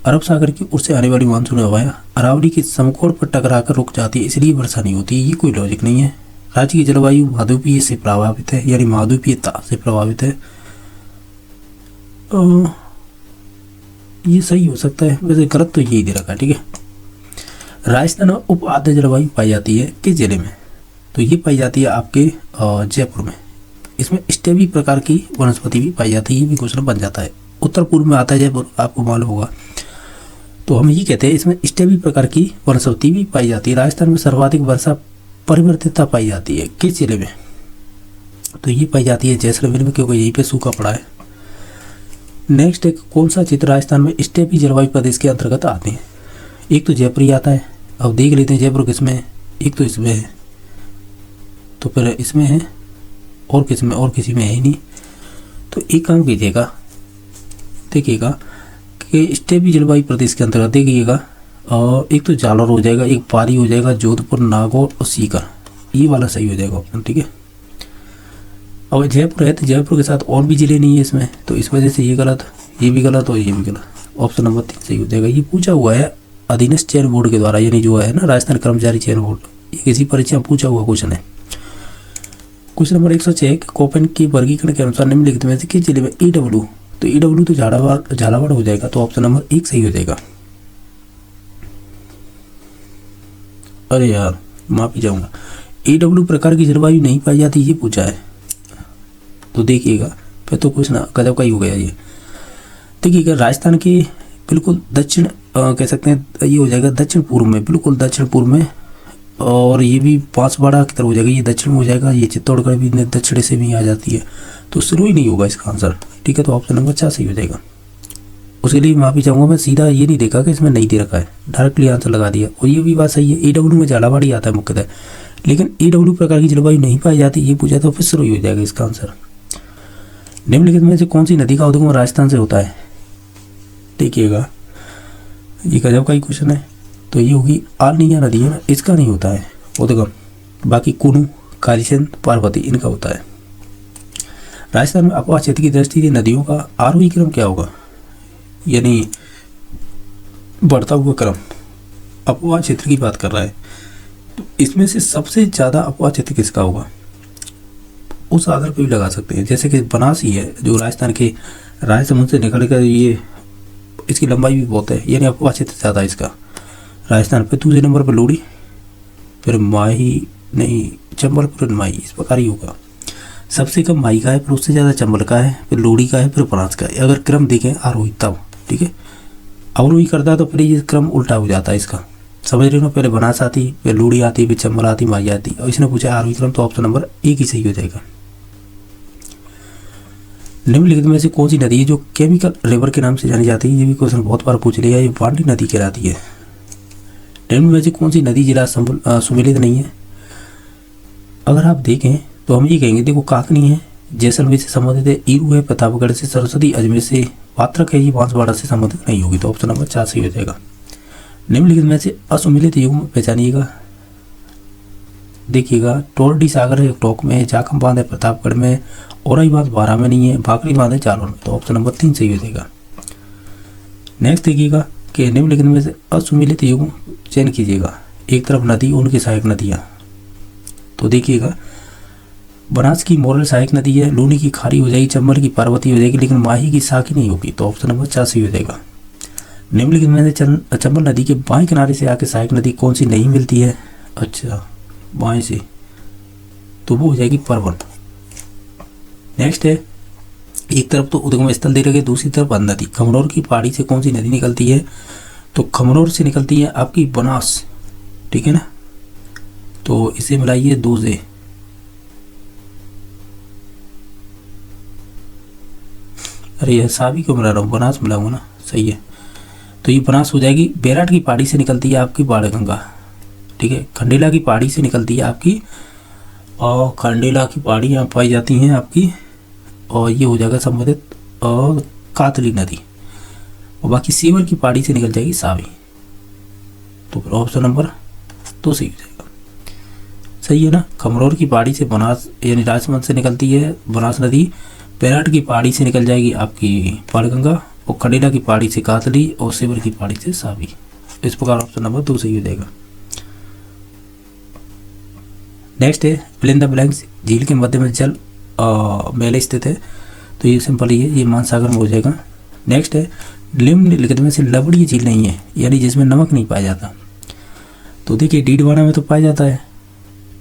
अरब सागर की ओर से आने वाली मानसून हवाएं अरावली के समकोण पर टकराकर रुक जाती है, इसलिए वर्षा नहीं होती, ये कोई लॉजिक नहीं है। राज्य की जलवायु महाद्वीपीय से प्रभावित है, यानी महाद्वीपीयता से प्रभावित है, ये सही हो सकता है, वैसे गलत तो यही दे रखा है। ठीक है, राजस्थान में उप आर्द्र जलवायु पाई जाती है किस जिले में, तो ये पाई जाती है आपके जयपुर में। इसमें स्टेबी प्रकार की वनस्पति भी पाई जाती है, ये भी क्वेश्चन बन जाता है। उत्तर पूर्व में आता है जयपुर, आपको मालूम होगा, तो हम ये कहते हैं इसमें स्टेबी प्रकार की वनस्पति भी पाई जाती है। राजस्थान में सर्वाधिक वर्षा परिवर्तितता पाई जाती है किस जिले में, तो ये पाई जाती है जैसलमेर में, क्योंकि यहीं पे सूखा पड़ा है। नेक्स्ट है कौन सा क्षेत्र राजस्थान में स्टेपी जलवायु प्रदेश के अंतर्गत आते हैं। एक तो जयपुर ही आता है। अब देख लेते हैं जयपुर किसमें है। एक तो इसमें है, तो फिर इसमें है, और किसमें, और किसी में है ही नहीं। तो एक काम कीजिएगा, देखिएगा कि स्टेपी जलवायु प्रदेश के अंतर्गत देखिएगा, और एक तो जालौर हो जाएगा, एक पारी हो जाएगा, जोधपुर, नागौर और सीकर, ये वाला सही हो जाएगा ऑप्शन। ठीक है, अब जयपुर है तो जयपुर के साथ और भी जिले नहीं है इसमें, तो इस वजह से ये गलत, ये भी गलत और ये भी गलत। ऑप्शन नंबर 3 सही हो जाएगा। ये पूछा हुआ है अधीनस्थ चयन बोर्ड के द्वारा, यानी जो है ना राजस्थान कर्मचारी चयन बोर्ड, ये किसी परीक्षा में पूछा हुआ क्वेश्चन है। क्वेश्चन नंबर 106 कोपेन के वर्गीकरण के अनुसार निम्नलिखित में से किस जिले में ईडब्ल्यू, तो ईडब्ल्यू तो झालावाड़ हो जाएगा, तो ऑप्शन नंबर 1 सही हो जाएगा। अरे यार माफी चाहूंगा, ईडब्ल्यू प्रकार की जलवायु नहीं पाई जाती, ये पूछा है, तो देखिएगा फिर तो कुछ ना गजब का ही हो गया ये। देखिएगा राजस्थान के बिल्कुल दक्षिण कह सकते हैं, ये हो जाएगा दक्षिण पूर्व में, बिल्कुल दक्षिण पूर्व में, और ये भी बांसवाड़ा की तरफ हो जाएगा, ये दक्षिण में हो जाएगा, ये चित्तौड़गढ़ भी दक्षिण से भी आ जाती है, तो शुरू ही नहीं होगा इसका आंसर। ठीक है, तो ऑप्शन नंबर 4 सही हो जाएगा। उसके लिए माफी चाहूँगा, मैं सीधा ये नहीं देखा कि इसमें नहीं दे रखा है, डायरेक्टली आंसर लगा दिया। और ये भी बात सही है, ईडब्ल्यू में झालावाड़ ही आता है मुख्यतः, लेकिन ईडब्ल्यू प्रकार की जलवायु नहीं पाई जाती, ये पूछा तो फिर शुरू ही हो जाएगा इसका आंसर। निम्नलिखित में से कौन सी नदी का उद्गम राजस्थान से होता है। देखिएगा ये गजब का ही क्वेश्चन है, तो ये होगी आलनिया नदी है ना, इसका नहीं होता है उद्गम। बाकी कुनू, कालीचंद, पार्वती इनका होता है। राजस्थान में अपवाह क्षेत्र की दृष्टि से नदियों का आरोही क्रम क्या होगा, यानी बढ़ता हुआ क्रम। अपवाह क्षेत्र की बात कर रहा है, तो इसमें से सबसे ज़्यादा अपवाह क्षेत्र किसका होगा, उस आधार पर भी लगा सकते हैं। जैसे कि बनास ही है जो राजस्थान के राजसमंद से निकल कर, ये इसकी लंबाई भी बहुत है, यानी अपवाह क्षेत्र ज़्यादा है इसका राजस्थान पे। दूसरे नंबर पर लोडी, फिर माही नहीं, चंबल, फिर माही, इस प्रकार ही होगा। सबसे कम माही का है, फिर उससे ज़्यादा चंबल का है, फिर लोडी का है, फिर बनास का है। अगर क्रम देखें आरोही तब, ठीक है, अवरोही करता है तो फिर ये क्रम उल्टा हो जाता है इसका, समझ रहे हो। पहले बनास आती, फिर लोडी आती, फिर चंबल आती, माही आती, और इसने पूछा आरोही क्रम, तो ऑप्शन नंबर 1 ही सही हो जाएगा। निम्नलिखित में से कौन सी नदी है जो केमिकल रिवर के नाम से जानी जाती है, ये भी क्वेश्चन बहुत बार पूछ लिया, ये वांडी नदी कहलाती है। निम्न में से कौन सी नदी जिला सुमेलित नहीं है। अगर आप देखें तो हम ये कहेंगे, देखो काकनी है, जैसलमेर से संबंधित है, ईरू है, प्रतापगढ़ से, सरस्वती अजमेर से, पात्रक है, ये बांसवाड़ा से संबंधित नहीं होगी, तो ऑप्शन नंबर 4 सही हो जाएगा। निम्नलिखित में से असुमेलित युग्म पहचानिएगा। देखिएगा टोरडी सागर है टोंक में, जाखम बांध है प्रतापगढ़ में, औरई बांध बारां में नहीं है, भाकरी बांध है जालौर में, तो ऑप्शन नंबर 3 सही हो जाएगा। नेक्स्ट देखिएगा कि निम्नलिखित में से असुमेलित युग्म चयन कीजिएगा। एक तरफ नदी, उनकी सहायक नदियाँ, तो देखिएगा बनास की मोरल सहायक नदी है, लूनी की खारी हो जाएगी, चंबल की पार्वती हो जाएगी, लेकिन माही की साखी नहीं होगी, तो ऑप्शन नंबर 4 सही हो जाएगा। निम्नलिखित में से चंबल नदी के बाएं किनारे से आके सहायक नदी कौन सी नहीं मिलती है। अच्छा, बाएं से, तो वो हो जाएगी परवन। नेक्स्ट है, एक तरफ तो उद्गम स्थल दे रखे, दूसरी तरफ नदी। खमनौर की पहाड़ी से कौन सी नदी निकलती है, तो खमनौर से निकलती है आपकी बनास, ठीक है ना, तो इसे मिलाइए 2 से, अरे यह साभी क्यों मिला रहा हूँ, बनास मिलाऊंगा ना, सही है, तो ये बनास हो जाएगी। बैराट की पहाड़ी से निकलती है आपकी बाणगंगा, ठीक है। खंडेला की पहाड़ी से निकलती है आपकी, और खंडेला की पहाड़ी यहाँ पाई जाती हैं आपकी, और ये हो जाएगा संबंधित और कातली नदी, और बाकी सीवर की पहाड़ी से निकल जाएगी सावी, तो फिर ऑप्शन नंबर 2 सही हो जाएगा। सही है ना, खमनौर की पहाड़ी से बनास यानी राजसमंद से निकलती है बनास नदी, बैराट की पहाड़ी से निकल जाएगी आपकी बाणगंगा, और खंडेला की पहाड़ी से कातली, और सीवर की पहाड़ी से सावी। इस प्रकार ऑप्शन नंबर 2 सही हो जाएगा। नेक्स्ट है फिल इन द ब्लैंक्स, झील के मध्य में जल मेले स्थित है, तो ये सिंपल ही है, ये मानसागर में हो जाएगा। नेक्स्ट है निम्नलिखित में से लवणीय झील नहीं है, यानी जिसमें नमक नहीं पाया जाता, तो देखिए डीडवाना में तो पाया जाता है,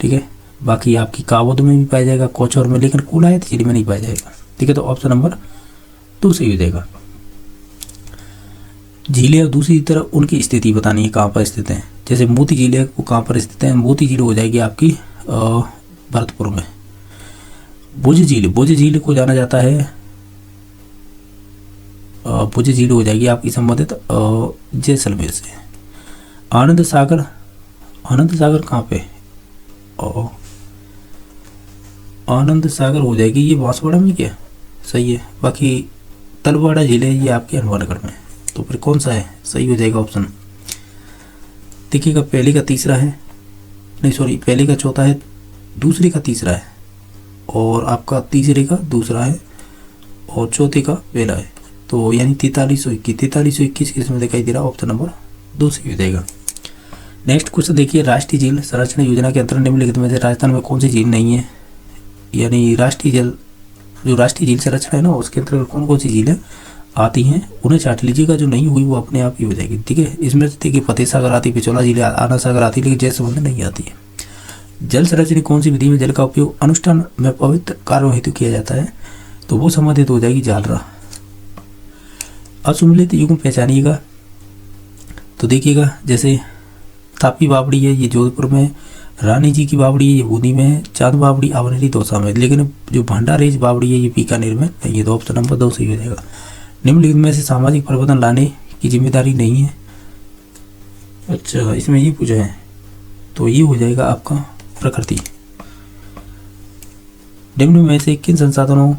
ठीक है, बाकी आपकी कावद में भी पाया जाएगा, कोचौर में, लेकिन कोलायत झील में नहीं पाया जाएगा, ठीक है, तो ऑप्शन नंबर 2 सही हो जाएगा। झीलें और दूसरी तरफ उनकी स्थिति बतानी है, कहाँ पर स्थित है। जैसे मोती झील है, वो कहाँ पर स्थित है, मोती झील हो जाएगी आपकी भरतपुर में। भुज झील को जाना जाता है भुज झील हो जाएगी आपकी संबंधित जैसलमेर से। आनंद सागर, आनंद सागर कहाँ पे, आनंद सागर हो जाएगी ये बांसवाड़ा में क्या, सही है। बाकी तलवाड़ा झील है ये आपके हनुमानगढ़ में। तो फिर कौन सा है, सही हो जाएगा ऑप्शन। देखिएगा पहले का तीसरा है, नहीं सॉरी, पहले का चौथा है, दूसरे का तीसरा है, और आपका तीसरे का दूसरा है, और चौथे का पहला है। तो यानी 4321 इसमें दिखाई दे रहा, ऑप्शन नंबर 2 सही हो जाएगा। नेक्स्ट क्वेश्चन देखिए, राष्ट्रीय झील संरक्षण योजना के अंतर्गत निम्नलिखित में से राजस्थान में कौन सी झील नहीं है। यानी राष्ट्रीय झील संरक्षण है ना, उसके अंतर्गत कौन कौन सी झीलें आती हैं उन्हें चाट लीजिएगा, जो नहीं हुई वो अपने आप ही हो जाएगी। ठीक है, इसमें से देखिए फतेह सागर आती, पिछोला झील, आना सागर आती, लेकिन जैसलमेर नहीं आती है। जल संरक्षण कौन सी विधि में जल का उपयोग अनुष्ठान में पवित्र कार्यों हेतु किया जाता है, तो वो संबंधित हो जाएगी जालरा। असुमिलित युग पहचानिएगा, तो देखिएगा जैसे तापी बावड़ी है ये जोधपुर में, रानी जी की बावड़ी है ये बूंदी में है, चांद बावड़ी आवनेरी दौसा में, लेकिन जो भंडारेज बावड़ी है ये बीकानेर में नहीं है। तो ऑप्शन नंबर 2 सही हो जाएगा। निम्नलिखित में से सामाजिक परिवर्तन लाने की जिम्मेदारी नहीं है। अच्छा, इसमें ये पूछा है, तो ये हो जाएगा आपका प्रकृति। निम्न में से किन संसाधनों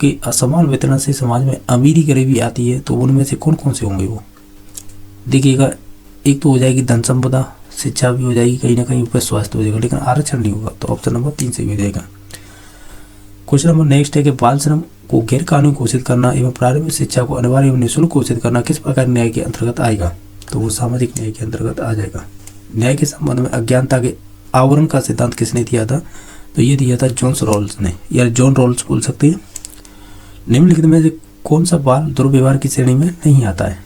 के असमान वितरण से समाज में अमीरी गरीबी आती है, तो उनमें से कौन कौन से होंगे वो देखिएगा। एक तो हो जाएगी धन संपदा, शिक्षा भी हो जाएगी, कहीं ना कहीं ऊपर स्वास्थ्य हो जाएगा, लेकिन आरक्षण नहीं होगा। तो ऑप्शन नंबर 3 सही हो जाएगा। क्वेश्चन नंबर नेक्स्ट है कि बाल श्रम को गैर कानूनी घोषित करना एवं प्रारंभिक शिक्षा को अनिवार्य एवं निःशुल्क घोषित करना किस प्रकार न्याय के अंतर्गत आएगा, तो वो सामाजिक न्याय के अंतर्गत आ जाएगा। न्याय के संबंध में अज्ञानता के आवरण का सिद्धांत किसने दिया था, तो ये दिया था जॉन रॉल्स ने, या जॉन रॉल्स बोल सकते हैं। निम्नलिखित में से कौन सा बाल दुर्व्यवहार की श्रेणी में नहीं आता है।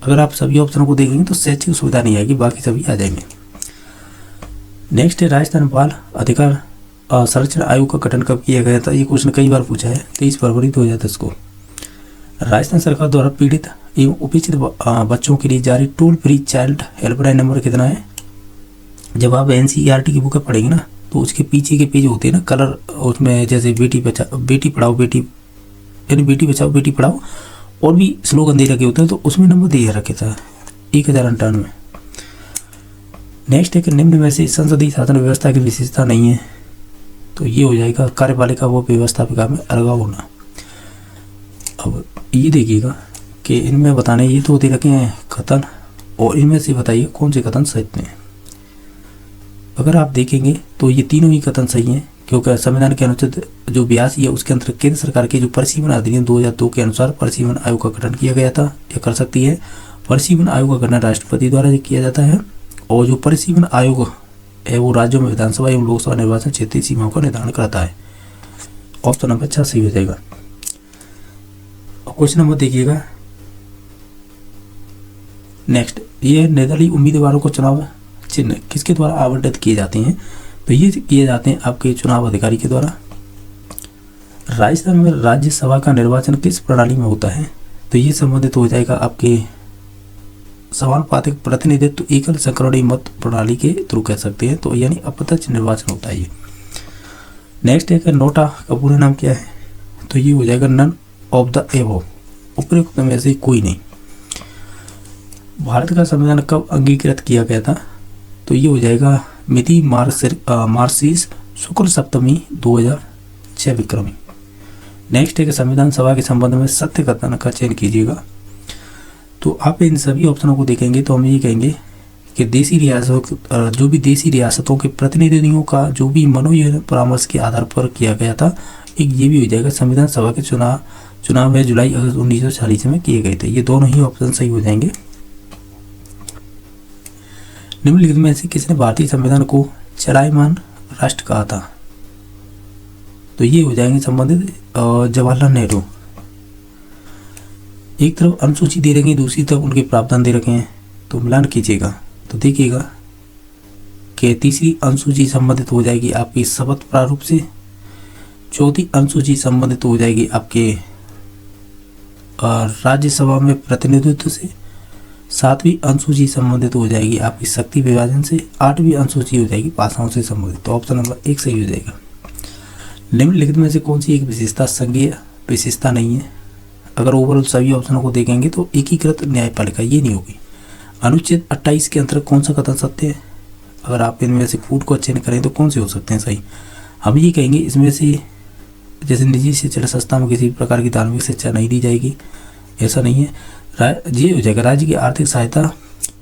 अगर आप सभी ऑप्शनों को देखेंगे तो शैक्षिक सुविधा नहीं आएगी, बाकी सभी आ जाएंगे। नेक्स्ट है राजस्थान बाल अधिकार संरक्षण आयोग का गठन कब किया गया था। ये क्वेश्चन कई बार पूछा है, 23 फरवरी 2010 को। राजस्थान सरकार द्वारा पीड़ित एवं उपेक्षित बच्चों के लिए जारी toll free child helpline number कितना है। जब आप NCERT की बुकें पढ़ेंगे ना, तो उसके पीछे के पेज होते हैं ना कलर, उसमें जैसे बेटी बचाओ बेटी पढ़ाओ और भी स्लोगन दे रखे होते हैं, तो उसमें नंबर दिया रखे था 1098। नेक्स्ट है कि निम्न में से संसदीय शासन व्यवस्था की विशेषता नहीं है, तो ये हो जाएगा कार्यपालिका व व्यवस्थापिका में अलगाव होना। अब ये देखिएगा कि इनमें बताने ये तो दे रखे हैं कथन, और इनमें से बताइए कौन से कथन सही हैं। अगर आप देखेंगे तो ये तीनों ही कथन सही हैं, क्योंकि संविधान के अनुच्छेद जो 82 है उसके अंतर्गत केंद्र सरकार के जो परिसीमन अधिनियम 2002 के अनुसार परिसीमन आयोग का गठन किया गया था या कर सकती है। परिसीमन आयोग का गठन राष्ट्रपति द्वारा किया जाता है, और जो परिसीमन आयोग है वो राज्यों में विधानसभा एवं लोकसभा निर्वाचन क्षेत्रीय सीमाओं का निर्धारण करता है। ऑप्शन नंबर 6 सही हो जाएगा। क्वेश्चन नंबर देखिएगा नेक्स्ट, ये निर्दलीय उम्मीदवारों को चुनाव चिन्ह किसके द्वारा आवंटित किए जाते हैं, तो ये किए जाते हैं आपके चुनाव अधिकारी के द्वारा। राजस्थान में राज्यसभा का निर्वाचन किस प्रणाली में होता है, तो ये संबंधित हो जाएगा आपके समानुपातिक प्रतिनिधित्व एकल संकरणीय मत प्रणाली के थ्रू कह सकते हैं, तो यानी अप्रत्यक्ष निर्वाचन होता है ये। नेक्स्ट है कि नोटा का पूरा नाम क्या है, तो ये हो जाएगा नन ऑफ द एबव, उपरोक्त में से कोई नहीं। भारत का संविधान कब अंगीकृत किया गया था, तो ये हो जाएगा मिति मार्सिस शुक्ल सप्तमी 2006 विक्रमी। नेक्स्ट है कि संविधान सभा के संबंध में सत्य कथन का चयन कीजिएगा, तो आप इन सभी ऑप्शनों को देखेंगे तो हम ये कहेंगे कि देसी रियासतों जो भी देसी रियासतों के प्रतिनिधियों का जो भी मनोनयन परामर्श के आधार पर किया गया था, एक ये भी हो जाएगा संविधान सभा के चुनाव है जुलाई अगस्त 1940 में किए गए थे। ये दोनों ही ऑप्शन सही हो जाएंगे। निम्नलिखित में से किसने भारतीय संविधान को चलायमान राष्ट्र कहा था, तो ये हो जाएंगे संबंधित जवाहरलाल नेहरू। एक तरफ अनुसूची दे रखे हैं, दूसरी तरफ उनके प्रावधान दे रखे हैं, तो मिलान कीजिएगा तो देखिएगा कि तीसरी अनुसूची संबंधित हो जाएगी आपकी शपथ प्रारूप से, चौथी अनुसूची संबंधित हो जाएगी आपके राज्यसभा में प्रतिनिधित्व से, सातवीं अनुसूची संबंधित हो जाएगी आपकी शक्ति विभाजन से, आठवीं अनुसूची हो जाएगी भाषाओं से संबंधित। तो ऑप्शन नंबर 1 सही हो जाएगा। निम्नलिखित में से कौन सी एक विशेषता संघीय विशेषता नहीं है, अगर ओवरऑल सभी ऑप्शनों को देखेंगे तो एकीकृत न्यायपालिका ये नहीं होगी। अनुच्छेद 28 के अंतर्गत कौन सा कथन सत्य है? अगर आप इनमें से फूड को चयन करें तो कौन से हो सकते हैं सही? हम ये कहेंगे इसमें से जैसे निजी शिक्षा संस्था में किसी प्रकार की धार्मिक शिक्षा नहीं दी जाएगी, ऐसा नहीं है। ये हो जाएगा राज्य की आर्थिक सहायता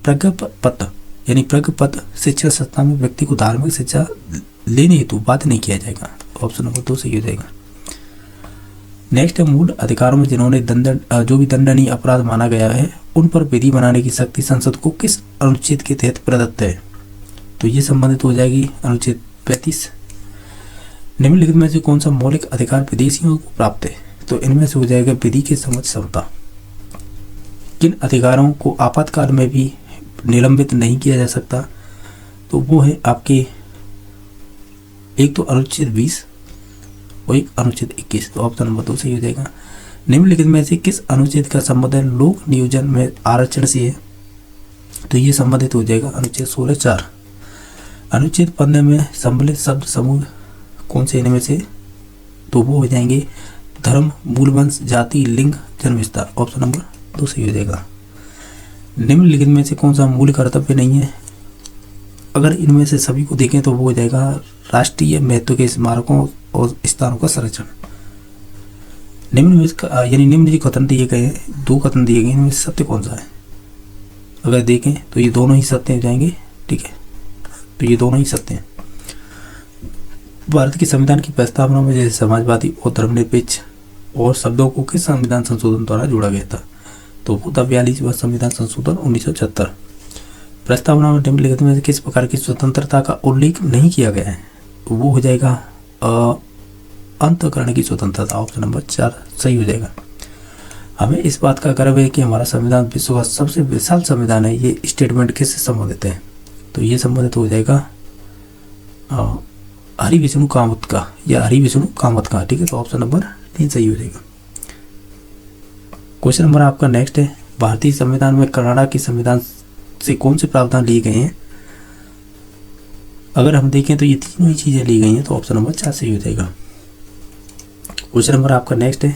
प्रज्ञापत्र यानी प्रज्ञापत्र शिक्षा संस्था में व्यक्ति को धार्मिक शिक्षा लेने हेतु बाध्य नहीं किया जाएगा। ऑप्शन नंबर 2 सही हो जाएगा। नेक्स्ट है मूल अधिकारों में जिन्होंने जो भी दंडनीय अपराध माना गया है उन पर विधि बनाने की शक्ति संसद को किस अनुच्छेद के तहत प्रदत्त है? तो ये संबंधित हो जाएगी अनुच्छेद 35। निम्नलिखित में से कौन सा मौलिक अधिकार विदेशियों को प्राप्त है? तो इनमें से हो जाएगा विधि की समझ क्षमता। किन अधिकारों को आपातकाल में भी निलंबित नहीं किया जा सकता? तो वो है आपके एक तो अनुच्छेद 20 और एक अनुच्छेद 21। तो ऑप्शन नंबर 2 सही हो जाएगा। निम्नलिखित में से किस अनुच्छेद का संबंध लोक नियोजन में आरक्षण से है? तो ये संबंधित हो जाएगा अनुच्छेद 16(4). अनुच्छेद 15 में सम्मिलित शब्द समूह कौन से इनमें से? तो वो हो जाएंगे धर्म, मूलवंश, जाति, लिंग, जन्म विस्तार। ऑप्शन नंबर 2 सही हो जाएगा। निम्नलिखित में से कौन सा मूल कर्तव्य नहीं है? अगर इनमें से सभी को देखें तो वो हो जाएगा राष्ट्रीय महत्व के स्मारकों और स्थानों का संरक्षण। निम्न में यानी निम्न जो कथन दिए गए हैं, 2 कथन दिए गए, इनमें से सत्य कौन सा है? अगर देखें तो ये दोनों ही सत्य हो जाएंगे। ठीक है, तो ये दोनों ही सत्य हैं। भारत के संविधान की प्रस्तावना में जैसे समाजवादी और धर्मनिरपेक्ष और शब्दों को किस संविधान संशोधन द्वारा जोड़ा गया था? तो वो था 42वां संविधान संशोधन 1976। प्रस्तावना में निम्नलिखित में से किस प्रकार की स्वतंत्रता का उल्लेख नहीं किया गया है? तो वो हो जाएगा अंतःकरण की स्वतंत्रता। ऑप्शन नंबर 4 सही हो जाएगा। हमें इस बात का गर्व है कि हमारा संविधान विश्व का सबसे विशाल संविधान है। ये स्टेटमेंट किससे संबंधित है? तो ये संबंधित हो जाएगा हरि विष्णु कामत का या हरि विष्णु कामत का। ठीक है, तो ऑप्शन नंबर 3 सही हो जाएगा। क्वेश्चन नंबर आपका नेक्स्ट है, भारतीय संविधान में कनाडा के संविधान से कौन से प्रावधान लिए गए हैं? अगर हम देखें तो ये तीनों ही चीजें ली गई हैं, तो ऑप्शन नंबर 4 सही हो जाएगा। क्वेश्चन नंबर आपका नेक्स्ट है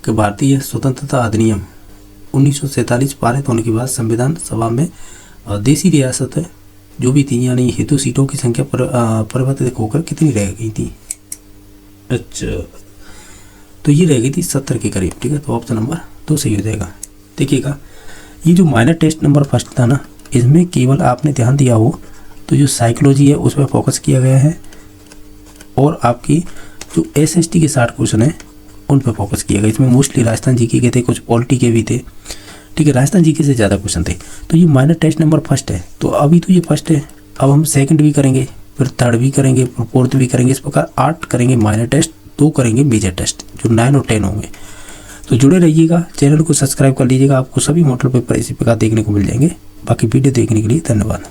कि भारतीय स्वतंत्रता अधिनियम 1947 पारित होने के बाद संविधान सभा में देशी रियासत जो भी थी यानी हेतु सीटों की संख्या परिवर्तित होकर कितनी रह गई थी? अच्छा, तो ये रह गई थी 70 के करीब। ठीक है, तो ऑप्शन नंबर 2 सही हो जाएगा। देखिएगा, ये जो माइनर टेस्ट नंबर फर्स्ट था ना, इसमें केवल आपने ध्यान दिया हो तो जो साइकोलॉजी है उस पर फोकस किया गया है और आपकी जो SST के 60 क्वेश्चन है उन पर फोकस किया गया। इसमें मोस्टली राजस्थान जीके के थे, कुछ पॉलिटी के भी थे। ठीक है, राजस्थान जीके से ज़्यादा क्वेश्चन थे। तो ये माइनर टेस्ट नंबर फर्स्ट है, तो अभी तो ये फर्स्ट है। अब हम सेकंड भी करेंगे, फिर थर्ड भी करेंगे, फिर फोर्थ भी करेंगे। इस प्रकार 8 करेंगे माइनर टेस्ट, 2 करेंगे मेजर टेस्ट, जो 9 और 10 होंगे। तो जुड़े रहिएगा, चैनल को सब्सक्राइब कर लीजिएगा। आपको सभी मॉडल पेपर इसी प्रकार देखने को मिल जाएंगे। बाकी वीडियो देखने के लिए धन्यवाद।